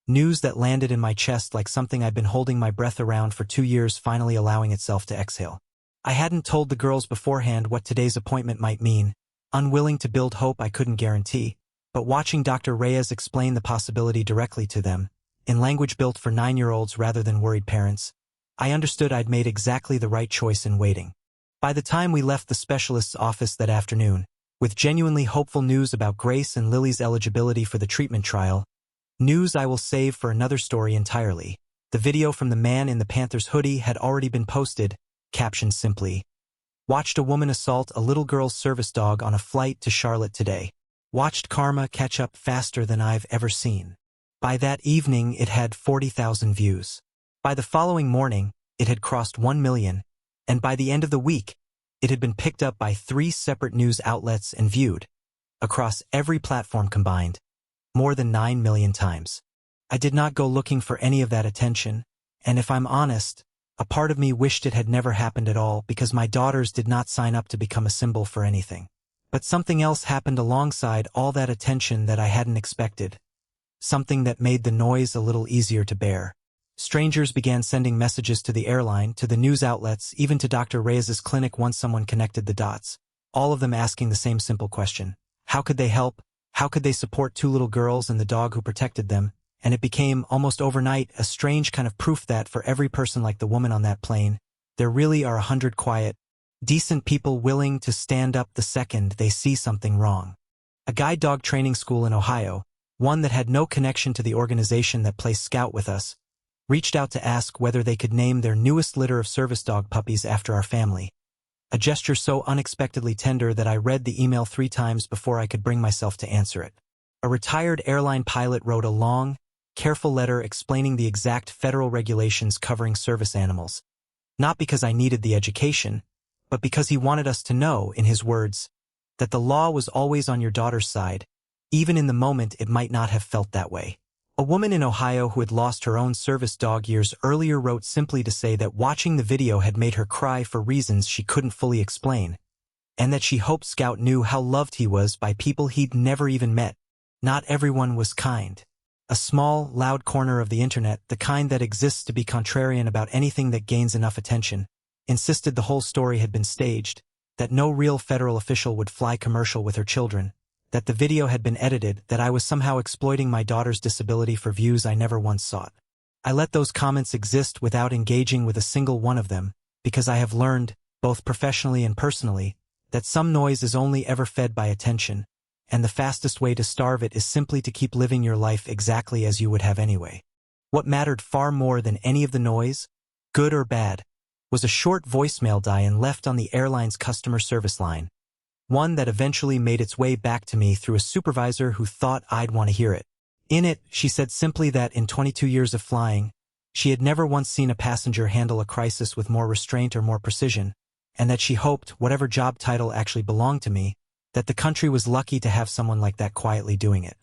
News that landed in my chest like something I'd been holding my breath around for 2 years finally allowing itself to exhale. I hadn't told the girls beforehand what today's appointment might mean, unwilling to build hope I couldn't guarantee, but watching Dr. Reyes explain the possibility directly to them, in language built for 9-year-olds rather than worried parents, I understood I'd made exactly the right choice in waiting. By the time we left the specialist's office that afternoon, with genuinely hopeful news about Grace and Lily's eligibility for the treatment trial, news I will save for another story entirely. The video from the man in the Panthers hoodie had already been posted, captioned simply, "Watched a woman assault a little girl's service dog on a flight to Charlotte today. Watched karma catch up faster than I've ever seen." By that evening it had 40,000 views. By the following morning, it had crossed 1 million, and by the end of the week, it had been picked up by 3 separate news outlets and viewed, across every platform combined, more than 9 million times. I did not go looking for any of that attention, and if I'm honest, a part of me wished it had never happened at all because my daughters did not sign up to become a symbol for anything. But something else happened alongside all that attention that I hadn't expected. Something that made the noise a little easier to bear. Strangers began sending messages to the airline, to the news outlets, even to Dr. Reyes's clinic once someone connected the dots, all of them asking the same simple question. How could they help? How could they support two little girls and the dog who protected them? And it became, almost overnight, a strange kind of proof that, for every person like the woman on that plane, there really are 100 quiet, decent people willing to stand up the second they see something wrong. A guide dog training school in Ohio, one that had no connection to the organization that placed Scout with us, reached out to ask whether they could name their newest litter of service dog puppies after our family. A gesture so unexpectedly tender that I read the email 3 times before I could bring myself to answer it. A retired airline pilot wrote a long, careful letter explaining the exact federal regulations covering service animals. Not because I needed the education, but because he wanted us to know, in his words, that the law was always on your daughter's side, even in the moment it might not have felt that way. A woman in Ohio who had lost her own service dog years earlier wrote simply to say that watching the video had made her cry for reasons she couldn't fully explain, and that she hoped Scout knew how loved he was by people he'd never even met. Not everyone was kind. A small, loud corner of the internet, the kind that exists to be contrarian about anything that gains enough attention, insisted the whole story had been staged, that no real federal official would fly commercial with her children, that the video had been edited, that I was somehow exploiting my daughter's disability for views I never once sought. I let those comments exist without engaging with a single one of them, because I have learned, both professionally and personally, that some noise is only ever fed by attention, and the fastest way to starve it is simply to keep living your life exactly as you would have anyway. What mattered far more than any of the noise, good or bad, was a short voicemail Diane left on the airline's customer service line, one that eventually made its way back to me through a supervisor who thought I'd want to hear it. In it, she said simply that in 22 years of flying, she had never once seen a passenger handle a crisis with more restraint or more precision, and that she hoped, whatever job title actually belonged to me, that the country was lucky to have someone like that quietly doing it.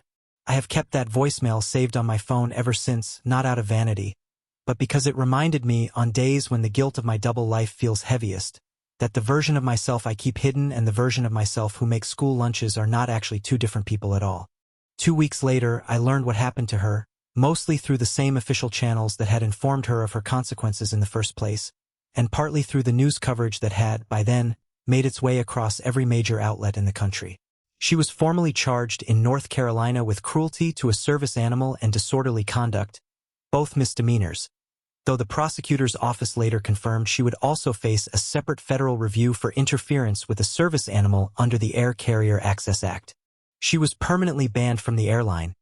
I have kept that voicemail saved on my phone ever since, not out of vanity, but because it reminded me, on days when the guilt of my double life feels heaviest, that the version of myself I keep hidden and the version of myself who makes school lunches are not actually two different people at all. 2 weeks later, I learned what happened to her, mostly through the same official channels that had informed her of her consequences in the first place, and partly through the news coverage that had, by then, made its way across every major outlet in the country. She was formally charged in North Carolina with cruelty to a service animal and disorderly conduct, both misdemeanors, though the prosecutor's office later confirmed she would also face a separate federal review for interference with a service animal under the Air Carrier Access Act. She was permanently banned from the airline,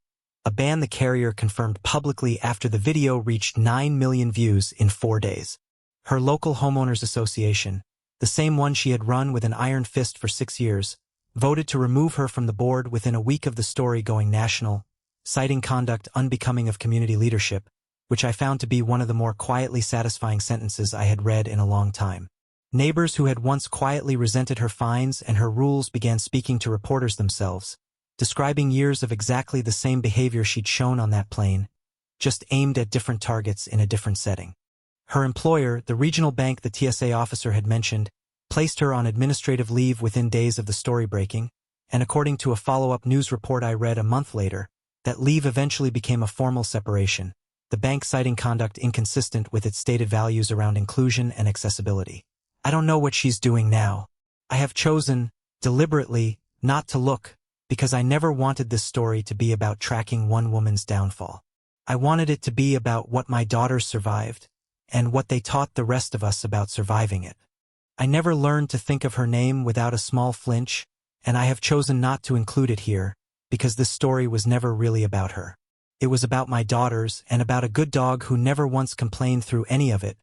a ban the carrier confirmed publicly after the video reached 9 million views in 4 days. Her local homeowners association, the same one she had run with an iron fist for 6 years, voted to remove her from the board within a week of the story going national, citing conduct unbecoming of community leadership, which I found to be one of the more quietly satisfying sentences I had read in a long time. Neighbors who had once quietly resented her fines and her rules began speaking to reporters themselves, describing years of exactly the same behavior she'd shown on that plane, just aimed at different targets in a different setting. Her employer, the regional bank the TSA officer had mentioned, placed her on administrative leave within days of the story breaking, and according to a follow-up news report I read a month later, that leave eventually became a formal separation, the bank citing conduct inconsistent with its stated values around inclusion and accessibility. I don't know what she's doing now. I have chosen, deliberately, not to look, because I never wanted this story to be about tracking one woman's downfall. I wanted it to be about what my daughters survived, and what they taught the rest of us about surviving it. I never learned to think of her name without a small flinch, and I have chosen not to include it here, because this story was never really about her. It was about my daughters, and about a good dog who never once complained through any of it,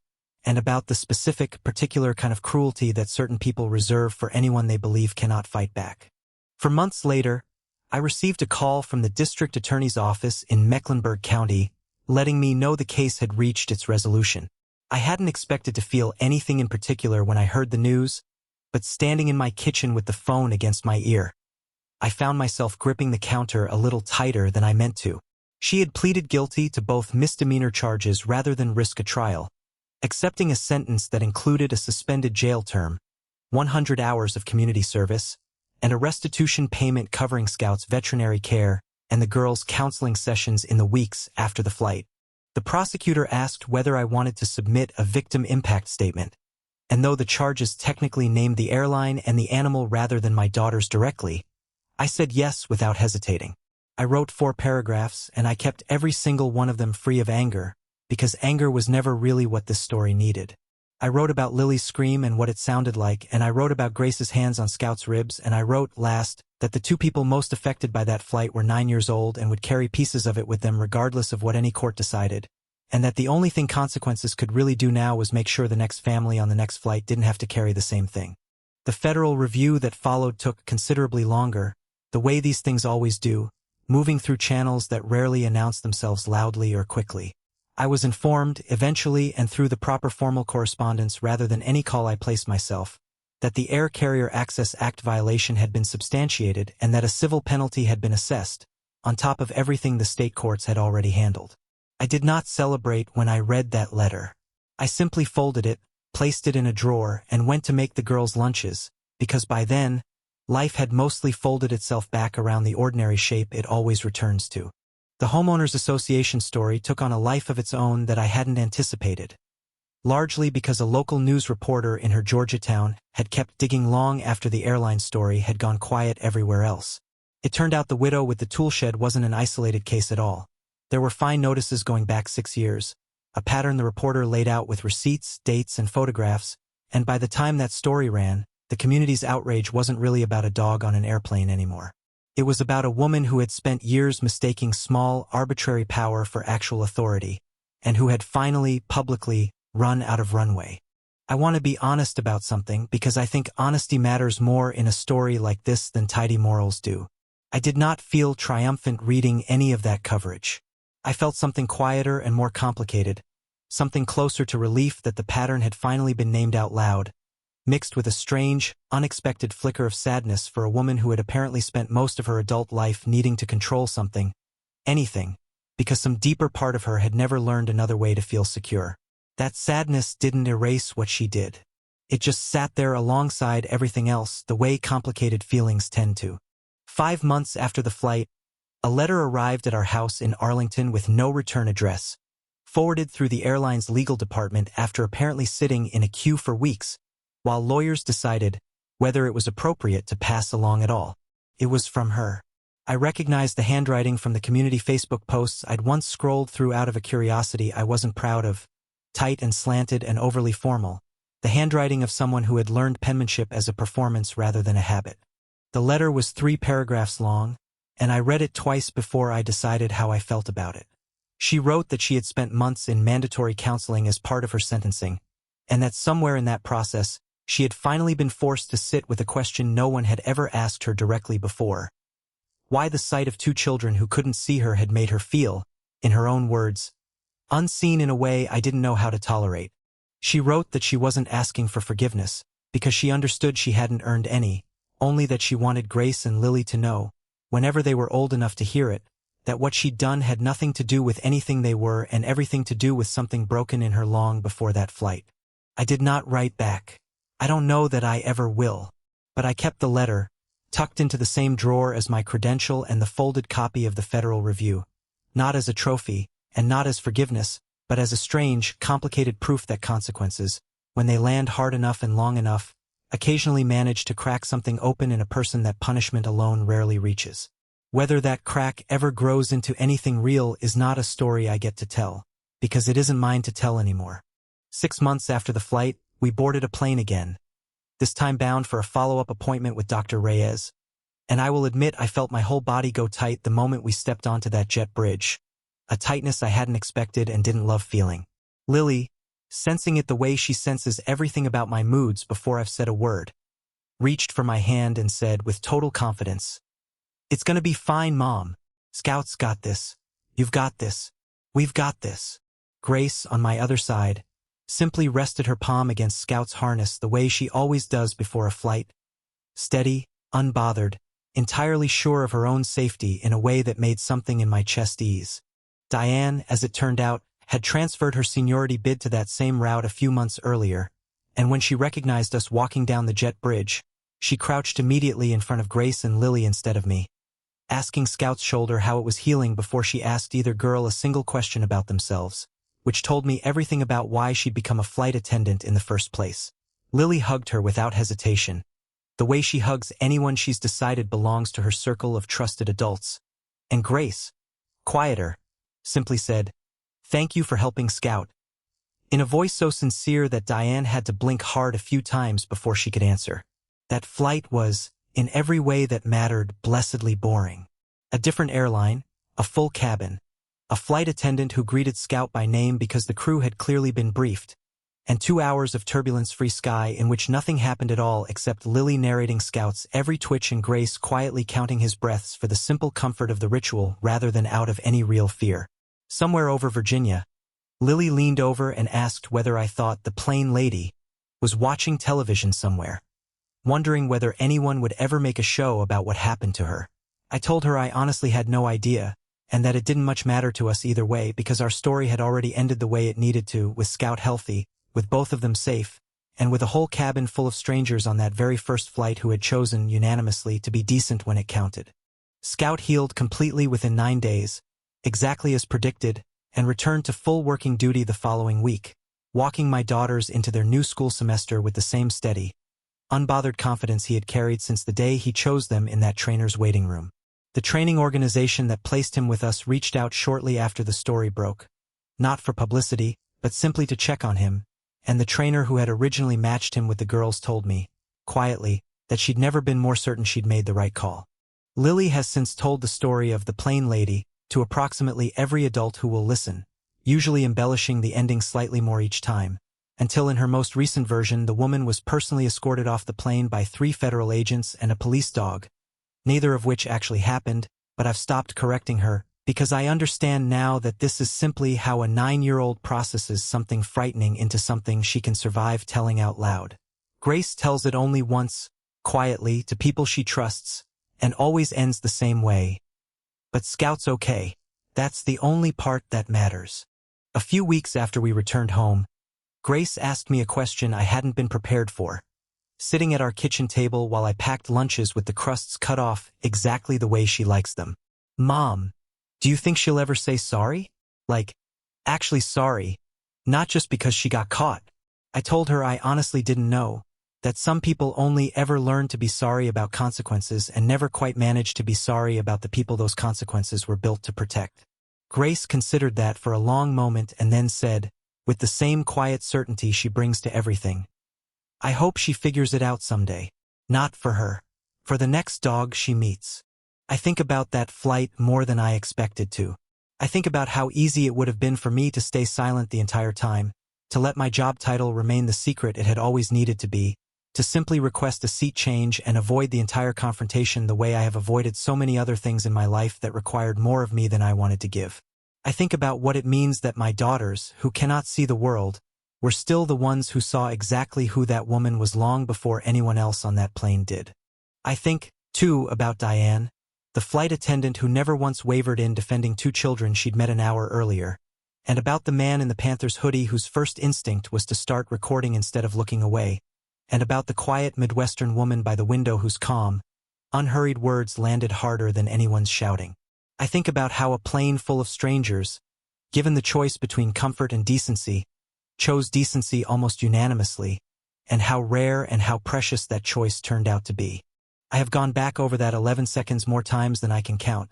and about the specific, particular kind of cruelty that certain people reserve for anyone they believe cannot fight back. For months later, I received a call from the district attorney's office in Mecklenburg County, letting me know the case had reached its resolution. I hadn't expected to feel anything in particular when I heard the news, but standing in my kitchen with the phone against my ear, I found myself gripping the counter a little tighter than I meant to. She had pleaded guilty to both misdemeanor charges rather than risk a trial, accepting a sentence that included a suspended jail term, 100 hours of community service, and a restitution payment covering Scout's veterinary care and the girls' counseling sessions in the weeks after the flight. The prosecutor asked whether I wanted to submit a victim impact statement, and though the charges technically named the airline and the animal rather than my daughters directly, I said yes without hesitating. I wrote 4 paragraphs, and I kept every single one of them free of anger, because anger was never really what this story needed. I wrote about Lily's scream and what it sounded like, and I wrote about Grace's hands on Scout's ribs, and I wrote, last, that the 2 people most affected by that flight were 9 years old and would carry pieces of it with them regardless of what any court decided, and that the only thing consequences could really do now was make sure the next family on the next flight didn't have to carry the same thing. The federal review that followed took considerably longer, the way these things always do, moving through channels that rarely announce themselves loudly or quickly. I was informed, eventually and through the proper formal correspondence rather than any call I placed myself, that the Air Carrier Access Act violation had been substantiated and that a civil penalty had been assessed, on top of everything the state courts had already handled. I did not celebrate when I read that letter. I simply folded it, placed it in a drawer, and went to make the girls' lunches, because by then, life had mostly folded itself back around the ordinary shape it always returns to. The Homeowners Association story took on a life of its own that I hadn't anticipated, largely because a local news reporter in her Georgia town had kept digging long after the airline story had gone quiet everywhere else. It turned out the widow with the toolshed wasn't an isolated case at all. There were fine notices going back 6 years, a pattern the reporter laid out with receipts, dates, and photographs, and by the time that story ran, the community's outrage wasn't really about a dog on an airplane anymore. It was about a woman who had spent years mistaking small, arbitrary power for actual authority, and who had finally, publicly, run out of runway. I want to be honest about something because I think honesty matters more in a story like this than tidy morals do. I did not feel triumphant reading any of that coverage. I felt something quieter and more complicated, something closer to relief that the pattern had finally been named out loud, mixed with a strange, unexpected flicker of sadness for a woman who had apparently spent most of her adult life needing to control something, anything, because some deeper part of her had never learned another way to feel secure. That sadness didn't erase what she did. It just sat there alongside everything else, the way complicated feelings tend to. 5 months after the flight, a letter arrived at our house in Arlington with no return address, forwarded through the airline's legal department after apparently sitting in a queue for weeks, while lawyers decided whether it was appropriate to pass along at all. It was from her. I recognized the handwriting from the community Facebook posts I'd once scrolled through out of a curiosity I wasn't proud of, tight and slanted and overly formal, the handwriting of someone who had learned penmanship as a performance rather than a habit. The letter was 3 paragraphs long, and I read it twice before I decided how I felt about it. She wrote that she had spent months in mandatory counseling as part of her sentencing, and that somewhere in that process, she had finally been forced to sit with a question no one had ever asked her directly before: why the sight of 2 children who couldn't see her had made her feel, in her own words, unseen in a way I didn't know how to tolerate. She wrote that she wasn't asking for forgiveness, because she understood she hadn't earned any, only that she wanted Grace and Lily to know, whenever they were old enough to hear it, that what she'd done had nothing to do with anything they were and everything to do with something broken in her long before that flight. I did not write back. I don't know that I ever will. But I kept the letter, tucked into the same drawer as my credential and the folded copy of the Federal Review, not as a trophy, and not as forgiveness, but as a strange, complicated proof that consequences, when they land hard enough and long enough, occasionally manage to crack something open in a person that punishment alone rarely reaches. Whether that crack ever grows into anything real is not a story I get to tell, because it isn't mine to tell anymore. 6 months after the flight, we boarded a plane again, this time bound for a follow-up appointment with Dr. Reyes, and I will admit I felt my whole body go tight the moment we stepped onto that jet bridge, a tightness I hadn't expected and didn't love feeling. Lily, sensing it the way she senses everything about my moods before I've said a word, reached for my hand and said with total confidence, "It's gonna be fine, Mom. Scout's got this. You've got this. We've got this." Grace, on my other side, simply rested her palm against Scout's harness the way she always does before a flight, steady, unbothered, entirely sure of her own safety in a way that made something in my chest ease. Diane, as it turned out, had transferred her seniority bid to that same route a few months earlier, and when she recognized us walking down the jet bridge, she crouched immediately in front of Grace and Lily instead of me, asking Scout's shoulder how it was healing before she asked either girl a single question about themselves, which told me everything about why she'd become a flight attendant in the first place. Lily hugged her without hesitation, the way she hugs anyone she's decided belongs to her circle of trusted adults. And Grace, quieter, simply said, "Thank you for helping Scout," in a voice so sincere that Diane had to blink hard a few times before she could answer. That flight was, in every way that mattered, blessedly boring. A different airline, a full cabin, a flight attendant who greeted Scout by name because the crew had clearly been briefed, and 2 hours of turbulence-free sky in which nothing happened at all except Lily narrating Scout's every twitch and Grace quietly counting his breaths for the simple comfort of the ritual rather than out of any real fear. Somewhere over Virginia, Lily leaned over and asked whether I thought the plain lady was watching television somewhere, wondering whether anyone would ever make a show about what happened to her. I told her I honestly had no idea, and that it didn't much matter to us either way because our story had already ended the way it needed to, with Scout healthy, with both of them safe, and with a whole cabin full of strangers on that very first flight who had chosen, unanimously, to be decent when it counted. Scout healed completely within 9 days, exactly as predicted, and returned to full working duty the following week, walking my daughters into their new school semester with the same steady, unbothered confidence he had carried since the day he chose them in that trainer's waiting room. The training organization that placed him with us reached out shortly after the story broke, not for publicity, but simply to check on him, and the trainer who had originally matched him with the girls told me, quietly, that she'd never been more certain she'd made the right call. Lily has since told the story of the plain lady to approximately every adult who will listen, usually embellishing the ending slightly more each time, until in her most recent version the woman was personally escorted off the plane by 3 federal agents and a police dog, neither of which actually happened, but I've stopped correcting her, because I understand now that this is simply how a 9-year-old processes something frightening into something she can survive telling out loud. Grace tells it only once, quietly, to people she trusts, and always ends the same way. But Scout's okay. That's the only part that matters. A few weeks after we returned home, Grace asked me a question I hadn't been prepared for, sitting at our kitchen table while I packed lunches with the crusts cut off exactly the way she likes them. "Mom, do you think she'll ever say sorry? Like, actually sorry, not just because she got caught." I told her I honestly didn't know, that some people only ever learn to be sorry about consequences and never quite manage to be sorry about the people those consequences were built to protect. Grace considered that for a long moment and then said, with the same quiet certainty she brings to everything, "I hope she figures it out someday. Not for her. For the next dog she meets." I think about that flight more than I expected to. I think about how easy it would have been for me to stay silent the entire time, to let my job title remain the secret it had always needed to be, to simply request a seat change and avoid the entire confrontation the way I have avoided so many other things in my life that required more of me than I wanted to give. I think about what it means that my daughters, who cannot see the world, were still the ones who saw exactly who that woman was long before anyone else on that plane did. I think, too, about Diane, the flight attendant who never once wavered in defending 2 children she'd met an hour earlier, and about the man in the Panthers hoodie whose first instinct was to start recording instead of looking away, and about the quiet Midwestern woman by the window whose calm, unhurried words landed harder than anyone's shouting. I think about how a plane full of strangers, given the choice between comfort and decency, chose decency almost unanimously, and how rare and how precious that choice turned out to be. I have gone back over that 11 seconds more times than I can count,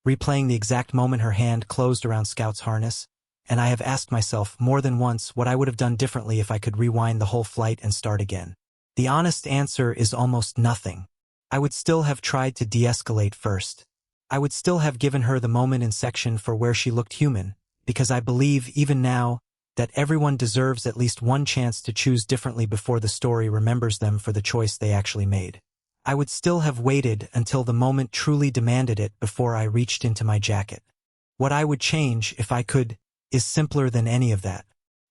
replaying the exact moment her hand closed around Scout's harness, and I have asked myself more than once what I would have done differently if I could rewind the whole flight and start again. The honest answer is almost nothing. I would still have tried to de-escalate first. I would still have given her the moment in section for where she looked human, because I believe, even now, that everyone deserves at least one chance to choose differently before the story remembers them for the choice they actually made. I would still have waited until the moment truly demanded it before I reached into my jacket. What I would change, if I could, is simpler than any of that.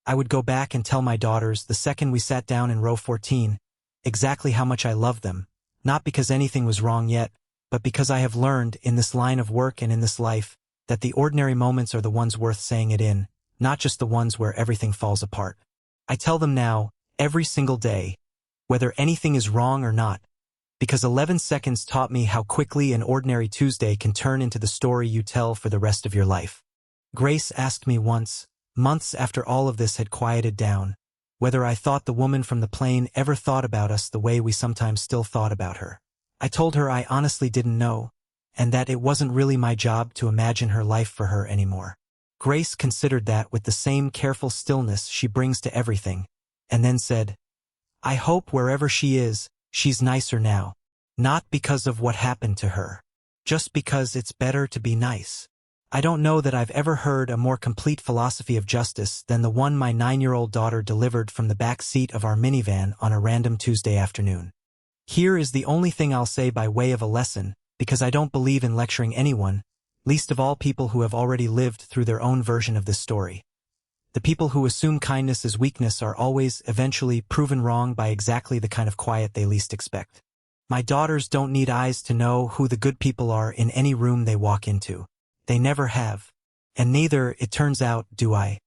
I would go back and tell my daughters the second we sat down in row 14 exactly how much I loved them, not because anything was wrong yet, but because I have learned, in this line of work and in this life, that the ordinary moments are the ones worth saying it in, not just the ones where everything falls apart. I tell them now, every single day, whether anything is wrong or not, because 11 seconds taught me how quickly an ordinary Tuesday can turn into the story you tell for the rest of your life. Grace asked me once, months after all of this had quieted down, whether I thought the woman from the plane ever thought about us the way we sometimes still thought about her. I told her I honestly didn't know, and that it wasn't really my job to imagine her life for her anymore. Grace considered that with the same careful stillness she brings to everything, and then said, I hope wherever she is, she's nicer now. Not because of what happened to her. Just because it's better to be nice. I don't know that I've ever heard a more complete philosophy of justice than the one my 9-year-old daughter delivered from the back seat of our minivan on a random Tuesday afternoon. Here is the only thing I'll say by way of a lesson, because I don't believe in lecturing anyone, least of all people who have already lived through their own version of this story. The people who assume kindness as weakness are always, eventually, proven wrong by exactly the kind of quiet they least expect. My daughters don't need eyes to know who the good people are in any room they walk into. They never have. And neither, it turns out, do I.